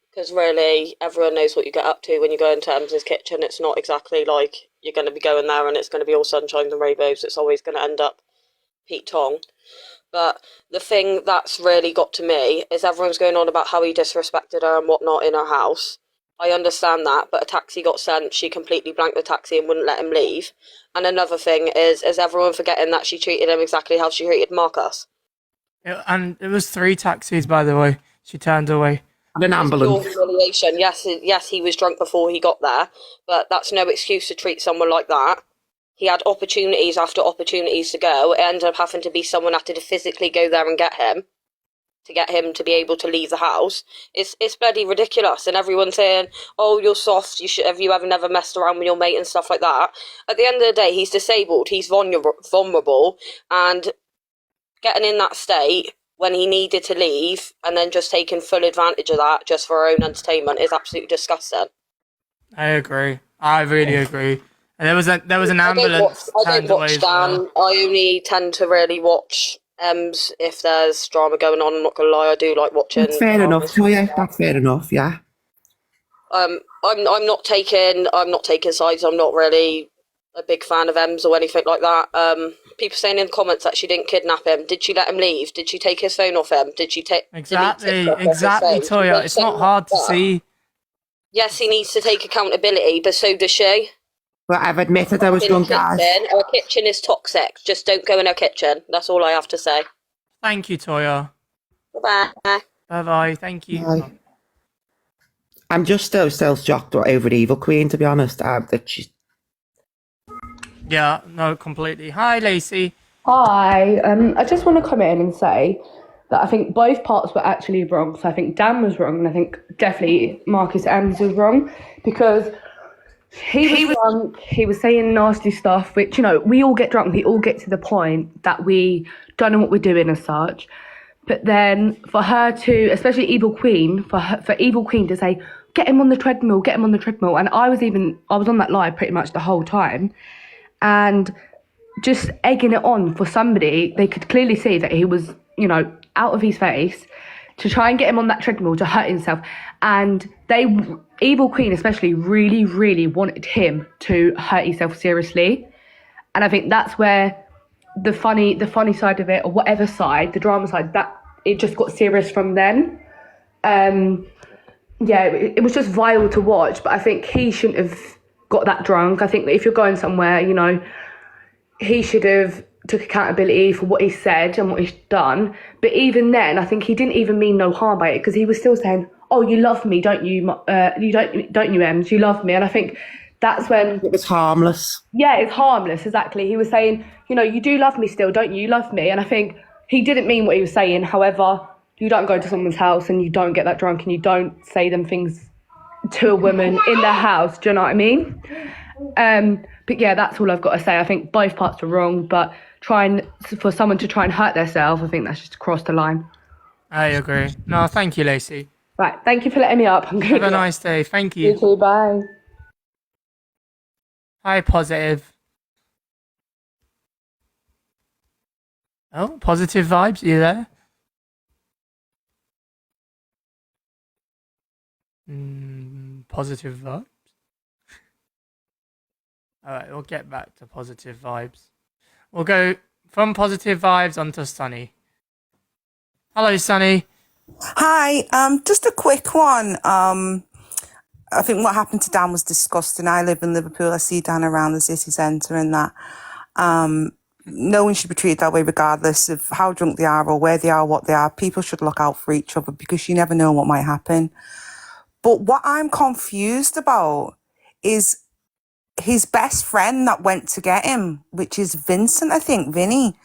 Because really, everyone knows what you get up to when you go into Ems's kitchen. It's not exactly like you're going to be going there and it's going to be all sunshine and rainbows. It's always going to end up Pete Tong. But the thing that's really got to me is everyone's going on about how he disrespected her and whatnot in her house. I understand that, but a taxi got sent, she completely blanked the taxi and wouldn't let him leave. And another thing is everyone forgetting that she treated him exactly how she treated Marcus? And it was 3 taxis, by the way. She turned away. And an ambulance. Pure humiliation. Yes, he was drunk before he got there, but that's no excuse to treat someone like that. He had opportunities after opportunities to go. It ended up having to be someone had to physically go there and get him to be able to leave the house. It's bloody ridiculous. And everyone's saying, "Oh, you're soft. Have you ever never messed around with your mate and stuff like that?" At the end of the day, he's disabled. He's vulnerable, and getting in that state when he needed to leave and then just taking full advantage of that just for our own entertainment is absolutely disgusting. I agree. I really agree. And there was an ambulance I turned don't away. watch Dan. I only tend to really watch Ems if there's drama going on. I'm not gonna lie, I do like watching. That's fair enough, Toya. That's fair enough. Yeah. I'm not taking sides. I'm not really a big fan of Ems or anything like that. People saying in the comments that she didn't kidnap him. Did she let him leave? Did she take his phone off him? Did she take Exactly, delete TikTok off his phone? Toya. It's not hard to see. Yes, he needs to take accountability, but so does she. But I've admitted I was drunk, guys. Our kitchen is toxic. Just don't go in our kitchen. That's all I have to say. Thank you, Toya. Bye. Bye. Thank you. Bye. I'm just still shocked over the Evil Queen, to be honest. That she's... Yeah, no, completely. Hi, Lacey. Hi. I just want to come in and say that I think both parts were actually wrong. So I think Dan was wrong, and I think definitely Marcus Ems was wrong, because he was drunk, he was saying nasty stuff, which, you know, we all get drunk, we all get to the point that we don't know what we're doing as such. But then for her to, especially Evil Queen, for Evil Queen to say, get him on the treadmill, and I was on that live pretty much the whole time, and just egging it on for somebody, they could clearly see that he was, you know, out of his face, to try and get him on that treadmill to hurt himself. And Evil Queen especially, really, really wanted him to hurt himself seriously. And I think that's where the funny side of it, or whatever side, the drama side, that it just got serious from then. Yeah, it was just vile to watch, but I think he shouldn't have got that drunk. I think that if you're going somewhere, you know, he should have took accountability for what he said and what he's done. But even then, I think he didn't even mean no harm by it, because he was still saying, "Oh, you love me, don't you? Don't you, Ems? You love me." And I think that's when it was harmless. Yeah, it's harmless. Exactly. He was saying, "You know, you do love me still, don't you? You love me." And I think he didn't mean what he was saying. However, you don't go to someone's house and you don't get that drunk and you don't say them things to a woman in their house. Do you know what I mean? But yeah, that's all I've got to say. I think both parts are wrong, but for someone to try and hurt themselves, I think that's just across the line. I agree. No, thank you, Lacey. Right, thank you for letting me up. I'm Have a nice day. Thank you. You too, bye. Hi, Positive. Oh, Positive Vibes, are you there? Positive Vibes? Alright, we'll get back to Positive Vibes. We'll go from Positive Vibes onto Sunny. Hello, Sunny. Hi, just a quick one. I think what happened to Dan was disgusting. I live in Liverpool. I see Dan around the city centre and that. No one should be treated that way regardless of how drunk they are or where they are, what they are. People should look out for each other because you never know what might happen. But what I'm confused about is his best friend that went to get him, which is Vincent, I think, Vinny.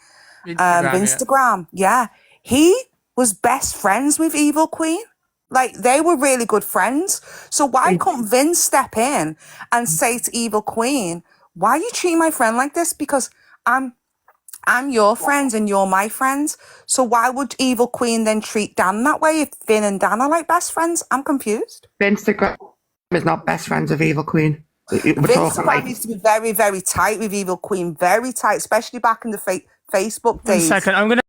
Instagram, yeah. He was best friends with Evil Queen. Like, they were really good friends. So why couldn't Vince step in and say to Evil Queen, why are you treating my friend like this? Because I'm your friend and you're my friend. So why would Evil Queen then treat Dan that way if Vin and Dan are like best friends? I'm confused. Instagram is not best friends with Evil Queen. Instagram used to be very, very tight with Evil Queen. Very tight, especially back in the Facebook days. One second, I'm going to...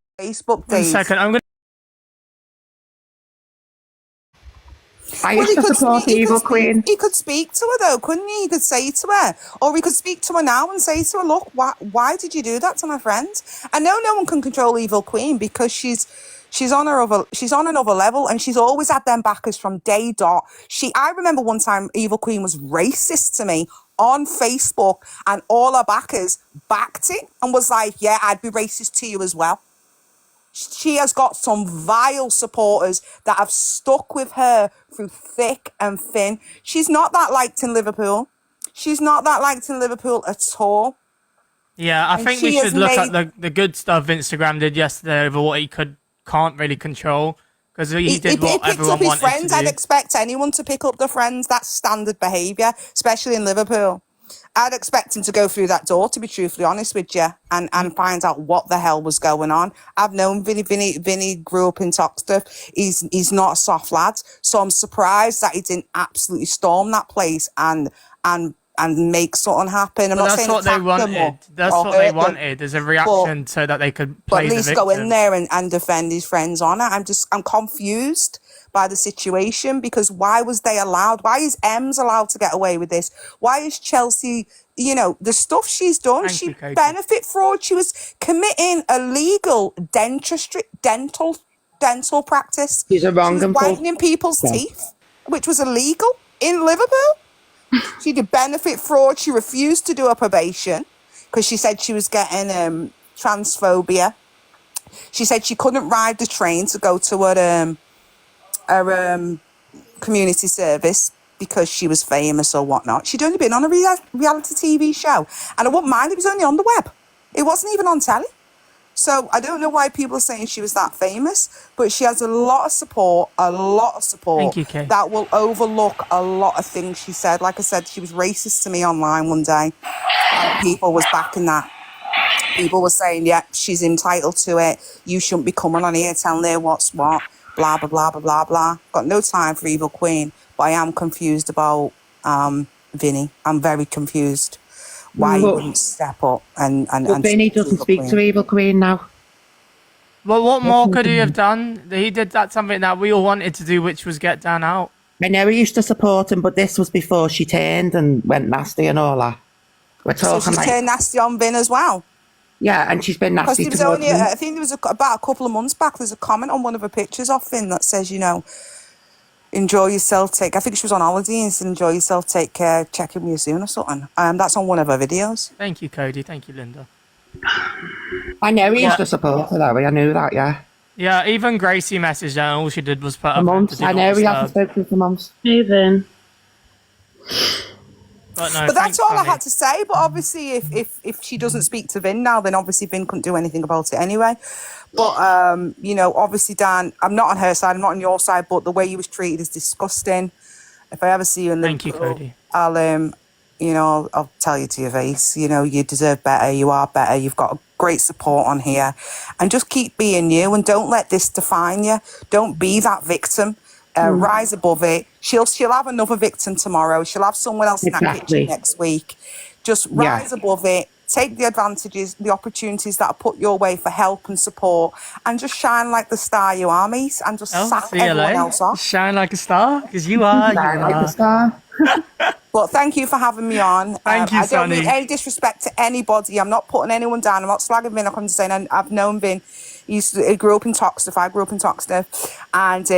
I used to support Evil Queen. He could speak to her though, couldn't he? He could say to her, or he could speak to her now and say to her, look, why did you do that to my friend? I know no one can control Evil Queen because she's on another level and she's always had them backers from day dot. I remember one time Evil Queen was racist to me on Facebook and all her backers backed it and was like, yeah, I'd be racist to you as well. She has got some vile supporters that have stuck with her through thick and thin. She's not that liked in Liverpool. She's not that liked in Liverpool at all. Yeah, I think we should look at the good stuff Instagram did yesterday over what he can't really control. Because he did what everyone wanted friends. to do. I'd expect anyone to pick up their friends. That's standard behaviour, especially in Liverpool. I'd expect him to go through that door, to be truthfully honest with you, and find out what the hell was going on. I've known Vinny. Vinny grew up in Toxteth. He's not a soft lad, so I'm surprised that he didn't absolutely storm that place and and make something happen. I'm Well, not that's saying what they attack them wanted. That's or what they hurt them, wanted, as a reaction so that they could but play at the least victim. go in there and defend his friend's honour. I'm confused by the situation, because why was they allowed? Why is Ems allowed to get away with this? Why is Chelsea, you know, the stuff she's done, Thank you, Katie. benefit fraud. She was committing illegal dental practice. She's a She wrong was and whitening people's Yeah. teeth, which was illegal in Liverpool. She did benefit fraud. She refused to do a probation because she said she was getting transphobia. She said she couldn't ride the train to go to her community service because she was famous or whatnot. She'd only been on a reality TV show, and I wouldn't mind, it was only on the web. It wasn't even on telly. So I don't know why people are saying she was that famous, but she has a lot of support, Thank you, Kay. that will overlook a lot of things she said. Like I said, she was racist to me online one day, and people was backing that. People were saying, yeah, she's entitled to it. You shouldn't be coming on here telling her what's what, blah, blah, blah, blah, blah, blah. Got no time for Evil Queen, but I am confused about Vinny. I'm very confused why he wouldn't step up and Vinny doesn't speak to Evil Queen now. Well, what more could he have done? He did something that we all wanted to do, which was get Dan out. I know he used to support him, but this was before she turned and went nasty and all that. We're So talking she's turned nasty on Vin as well. Yeah, and she's been Because nasty there was towards only, him. I think there was about a couple of months back, there's a comment on one of her pictures of Finn that says, you know, enjoy yourself, I think she was on holiday and said, enjoy yourself, take care, check in with you soon or something. That's on one of her videos. Thank you, Cody. Thank you, Linda. I know he used to support her though, I knew that, yeah. Yeah, even Gracie messaged her and all she did was put up months, I know he hasn't spoken for months. Even. But no, But that's thanks, all I Fanny. had to say. But obviously, if she doesn't speak to Vin now, then obviously Vin couldn't do anything about it anyway. But you know, obviously, Dan, I'm not on her side, I'm not on your side. But the way you was treated is disgusting. If I ever see you in Thank you, Liverpool, Cody. I'll tell you to your face. You know, you deserve better. You are better. You've got great support on here, and just keep being you. And don't let this define you. Don't be that victim. Rise above it. She'll have another victim tomorrow. She'll have someone else in that kitchen next week. Just rise above it. Take the advantages, the opportunities that are put your way for help and support, and just shine like the star you are, mate, and just sack everyone else off. Shine like a star, because you are. Shine like a star. But thank you for having me on. Thank you, I don't Sonny. mean any disrespect to anybody. I'm not putting anyone down. I'm not slagging Vin. I'm just saying I've known Vin. He grew up in Toxteth. I grew up in Toxteth. And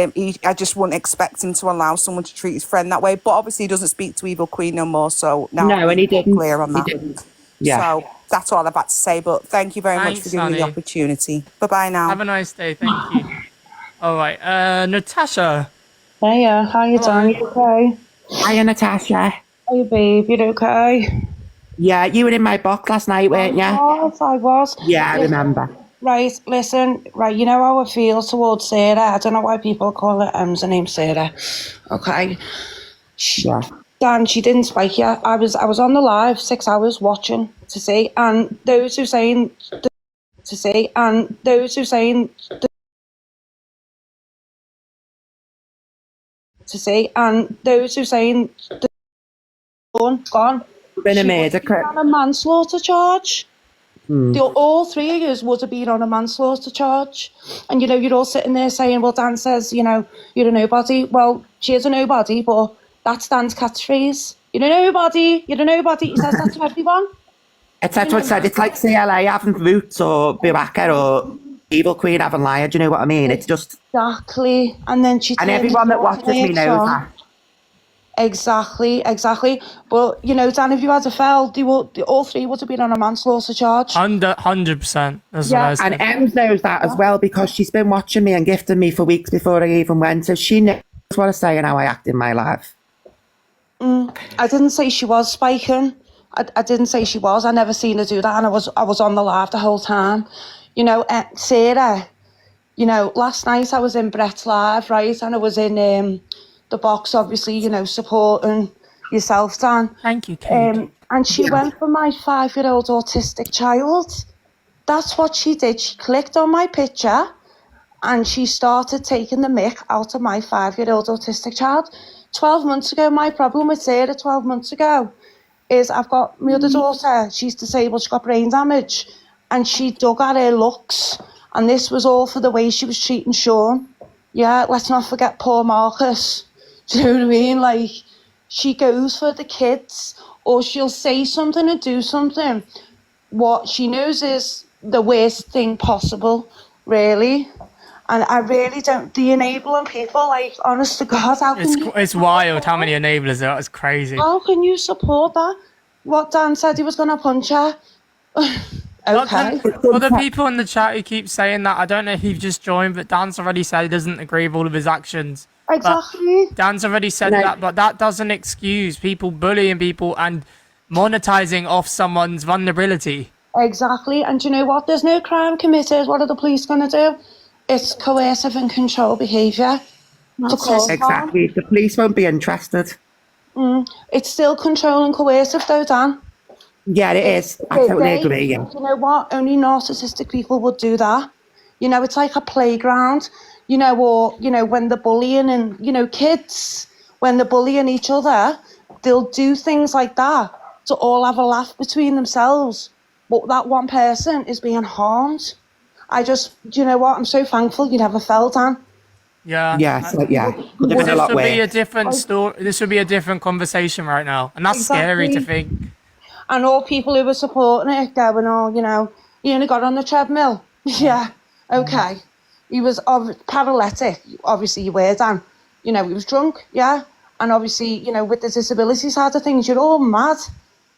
I just wouldn't expect him to allow someone to treat his friend that way. But obviously he doesn't speak to Evil Queen no more. So now and he didn't. clear on that. He didn't. Yeah. So that's all I've had to say. But thank you very much Thanks, for giving me the Sonny. opportunity. Bye-bye now. Have a nice day. Thank you. All right, Natasha. Hiya, how you Hello. doing? You okay? Hiya, Natasha. Hey, babe, you okay? Yeah, you were in my box last night, weren't you? I was. Yeah, I remember. Right, listen, you know how I feel towards Sarah. I don't know why people call her her name Sarah. Okay. Yeah. Dan, she didn't spike you. I was on the live 6 hours watching to see, and those who saying gone. Been a She murder would be on a manslaughter charge. All three of us would have been on a manslaughter charge. And, you know, you're all sitting there saying, well, Dan says, you know, you're a nobody. Well, she is a nobody, but that's Dan's catchphrase. You're a nobody. You're a nobody. He says that to everyone. It's what I said. It's like CLA having Roots or Bibaka or Evil Queen having Liar. Do you know what I mean? It's just... Exactly. And then she... And everyone that watches me knows that. Exactly. But, you know, Dan, if you had a fell, all three would have been on a manslaughter charge. 100%. That's what I said. And Ems knows that as well, because she's been watching me and gifting me for weeks before I even went. So she knows what I say and how I act in my life. I didn't say she was spiking. I didn't say she was. I never seen her do that, and I was on the live the whole time. You know, Sarah, you know, last night I was in Brett's live, right? And I was in the box, obviously, you know, supporting yourself, Dan. Thank you, Kate. And she went for my 5-year-old autistic child. That's what she did. She clicked on my picture and she started taking the mick out of my 5-year-old autistic child. 12 months ago, my problem with Sarah 12 months ago is I've got my other daughter, she's disabled, she's got brain damage, and she dug at her looks, and this was all for the way she was treating Sean. Yeah, let's not forget poor Marcus. Do you know what I mean? Like, she goes for the kids, or she'll say something or do something what she knows is the worst thing possible, really. And I really don't, the enabling people, like, honest to God, how can you... It's wild how many enablers there are. It's crazy. How can you support that? What Dan said he was going to punch her. Okay. For the people in the chat who keep saying that, I don't know if you've just joined, but Dan's already said he doesn't agree with all of his actions. Exactly. But Dan's already said that, but that doesn't excuse people bullying people and monetizing off someone's vulnerability. Exactly. And do you know what? There's no crime committed. What are the police going to do? It's coercive and control behaviour. Exactly. The police won't be interested. It's still control and coercive though, Dan. Yeah, it is. I totally agree, yeah. You know what? Only narcissistic people would do that. You know, it's like a playground, you know, or, you know, when they're bullying and, you know, kids, when they're bullying each other, they'll do things like that to all have a laugh between themselves. But that one person is being harmed. Do you know what? I'm so thankful you never fell, Dan. Yeah. Yeah, yeah. Could have been a lot This would be worse. a different story. This would be a different conversation right now. And that's scary to think. And all people who were supporting it going, oh, you know, he only got on the treadmill. Yeah, okay. He was paralytic. Obviously, you were, Dan. You know, he was drunk, yeah. And obviously, you know, with the disability side of things, you're all mad.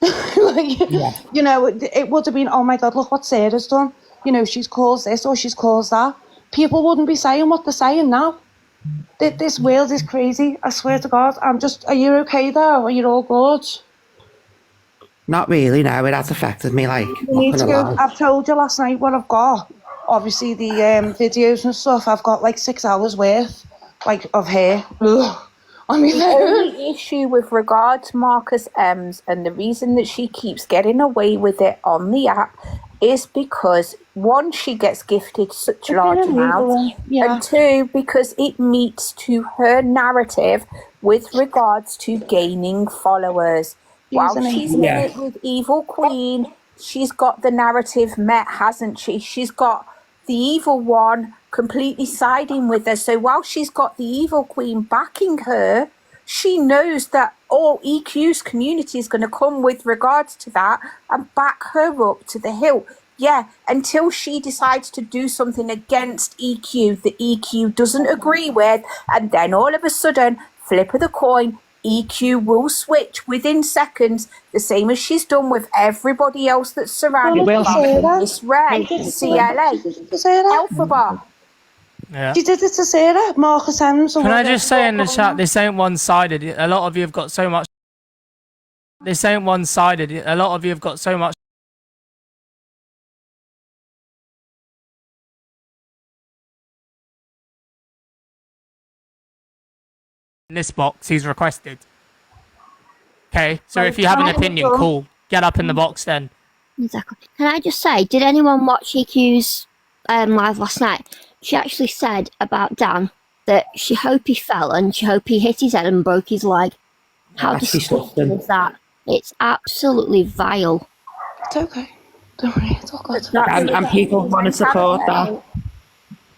You know, it would have been, oh my God, look what Sarah's done. You know, she's caused this or she's caused that. People wouldn't be saying what they're saying now. This world is crazy. I swear to God. Are you okay though? Are you all good? Not really, no. It has affected me, like, You need to go. I've told you last night what I've got. Obviously, the videos and stuff, I've got like 6 hours worth, like, of hair. Ugh. I mean, the only issue with regard to Marcus M's and the reason that she keeps getting away with it on the app is because, one, she gets gifted such large amounts, and two, because it meets to her narrative with regards to gaining followers. While she's in it with Evil Queen, she's got the narrative met, hasn't she? She's got the Evil One completely siding with her. So while she's got the Evil Queen backing her, she knows that all EQ's community is going to come with regards to that and back her up to the hilt. Yeah, until she decides to do something against EQ that EQ doesn't agree with, and then all of a sudden, flip of the coin, EQ will switch within seconds, the same as she's done with everybody else that's surrounded her. Miss Ray, CLA, Alphabet. Yeah. She did it to Sarah, Marcus M's. Can I just say in the chat, this ain't one-sided. A lot of you have got so much. This ain't one-sided. A lot of you have got so much. In this box, he's requested. Okay, so if you have an opinion, cool. Get up in the box then. Exactly. Can I just say, did anyone watch EQ's live last night? She actually said about Dan that she hoped he fell and she hoped he hit his head and broke his leg. How disgusting is that? It's absolutely vile. It's okay. Don't worry, it's all good. And people want to support that.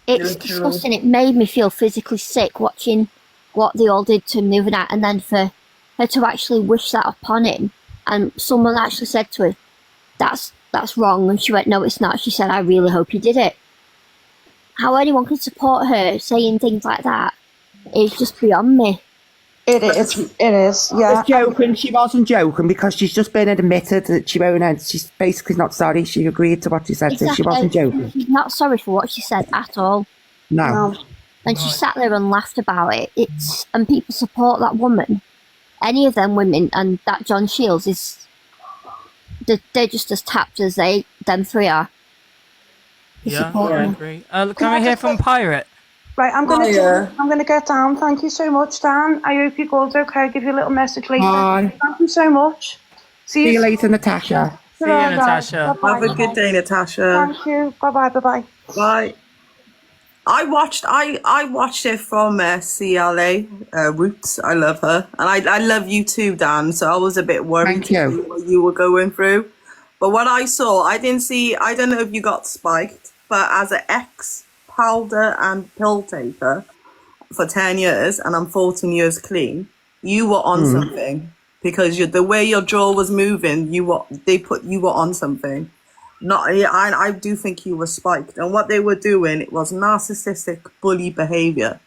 It's disgusting. It made me feel physically sick watching what they all did to him the other night, and then for her to actually wish that upon him, and someone actually said to her, that's wrong, and she went, no, it's not. She said, I really hope you did it. How anyone can support her saying things like that is just beyond me. It is, yeah. She's joking. She wasn't joking because she's just been admitted that she won't end. She's basically not sorry. She agreed to what she said, so she wasn't joking. She's not sorry for what she said at all. No. And she sat there and laughed about it. And people support that woman. Any of them women, and that John Shields is, they're just as tapped as them three are. Yeah, I agree. Can we hear from Pirate? Right, I'm gonna get down. Thank you so much, Dan. I hope you're good. Okay, I'll give you a little message later. Bye. Thank you so much. See you later, Natasha. See you, Natasha. Bye-bye. Have a good day, Natasha. Thank you. Bye-bye. Bye. I watched it from CLA Roots. I love her, and I love you too, Dan. So I was a bit worried Thank to you. see what you were going through. But what I saw, I didn't see. I don't know if you got spiked, but as an ex powder and pill taker for 10 years, and I'm 14 years clean, you were on something because the way your jaw was moving, you were on something. Not, yeah, I do think you were spiked, and what they were doing, it was narcissistic bully behavior.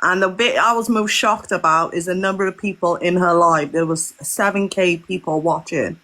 And the bit I was most shocked about is the number of people in her live. There was 7K people watching.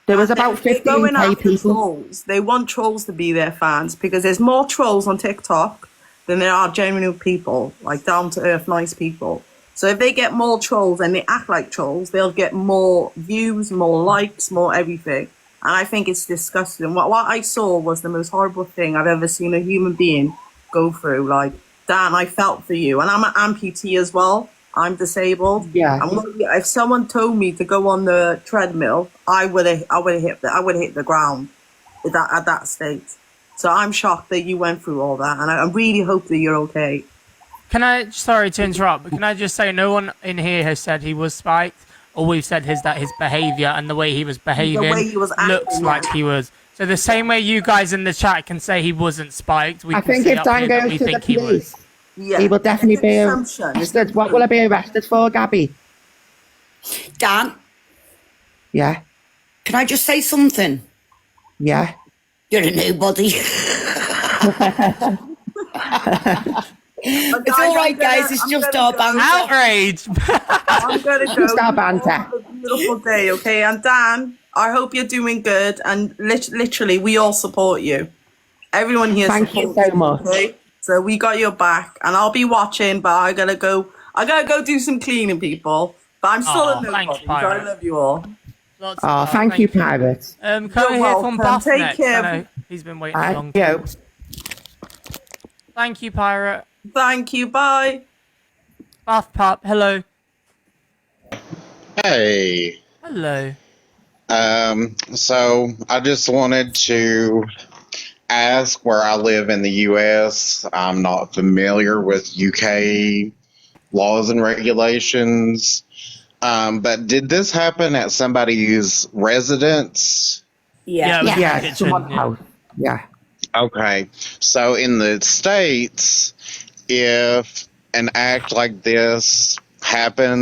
There was about They're going 15K after people. trolls. They want trolls to be their fans because there's more trolls on TikTok than there are genuine people, like down to earth, nice people. So if they get more trolls and they act like trolls, they'll get more views, more likes, more everything. And I think it's disgusting. What I saw was the most horrible thing I've ever seen a human being go through. Like, Dan, I felt for you. And I'm an amputee as well. I'm disabled. Yeah. And if someone told me to go on the treadmill, I would have hit the ground at that state. So I'm shocked that you went through all that, and I really hope that you're okay. Sorry to interrupt, but can I just say no one in here has said he was spiked. All we've said is that his behaviour and the way he was behaving looks like he was. So the same way you guys in the chat can say he wasn't spiked, we I can think say if up Dan here that goes we to the think he was. police, he will definitely be arrested. What will I be arrested for, Gabby? Dan, Yeah. can I just say something? Yeah. You're a nobody. It's all right, guys. It's just our banter. Outrage! I'm gonna go. Just our banter. Have a beautiful day, okay? And Dan, I hope you're doing good. And literally, we all support you. Everyone here. Thank you supports so much. Okay? So we got your back, and I'll be watching. But I gotta go do some cleaning, people. But I'm still a nobody. Thanks, So I Pirate. love you all. Oh, thank you, Pirate. Can You're I hear from welcome. Buff Take next? care. I know he's been waiting a long time. Thank you, Pirate. Thank you. Bye. Buff Pup, hello. Hey. Hello. So I just wanted to ask where I live in the US. I'm not familiar with UK laws and regulations. But did this happen at somebody's residence? Yeah, someone's house. Yeah. Okay. So in the States, if an act like this happens,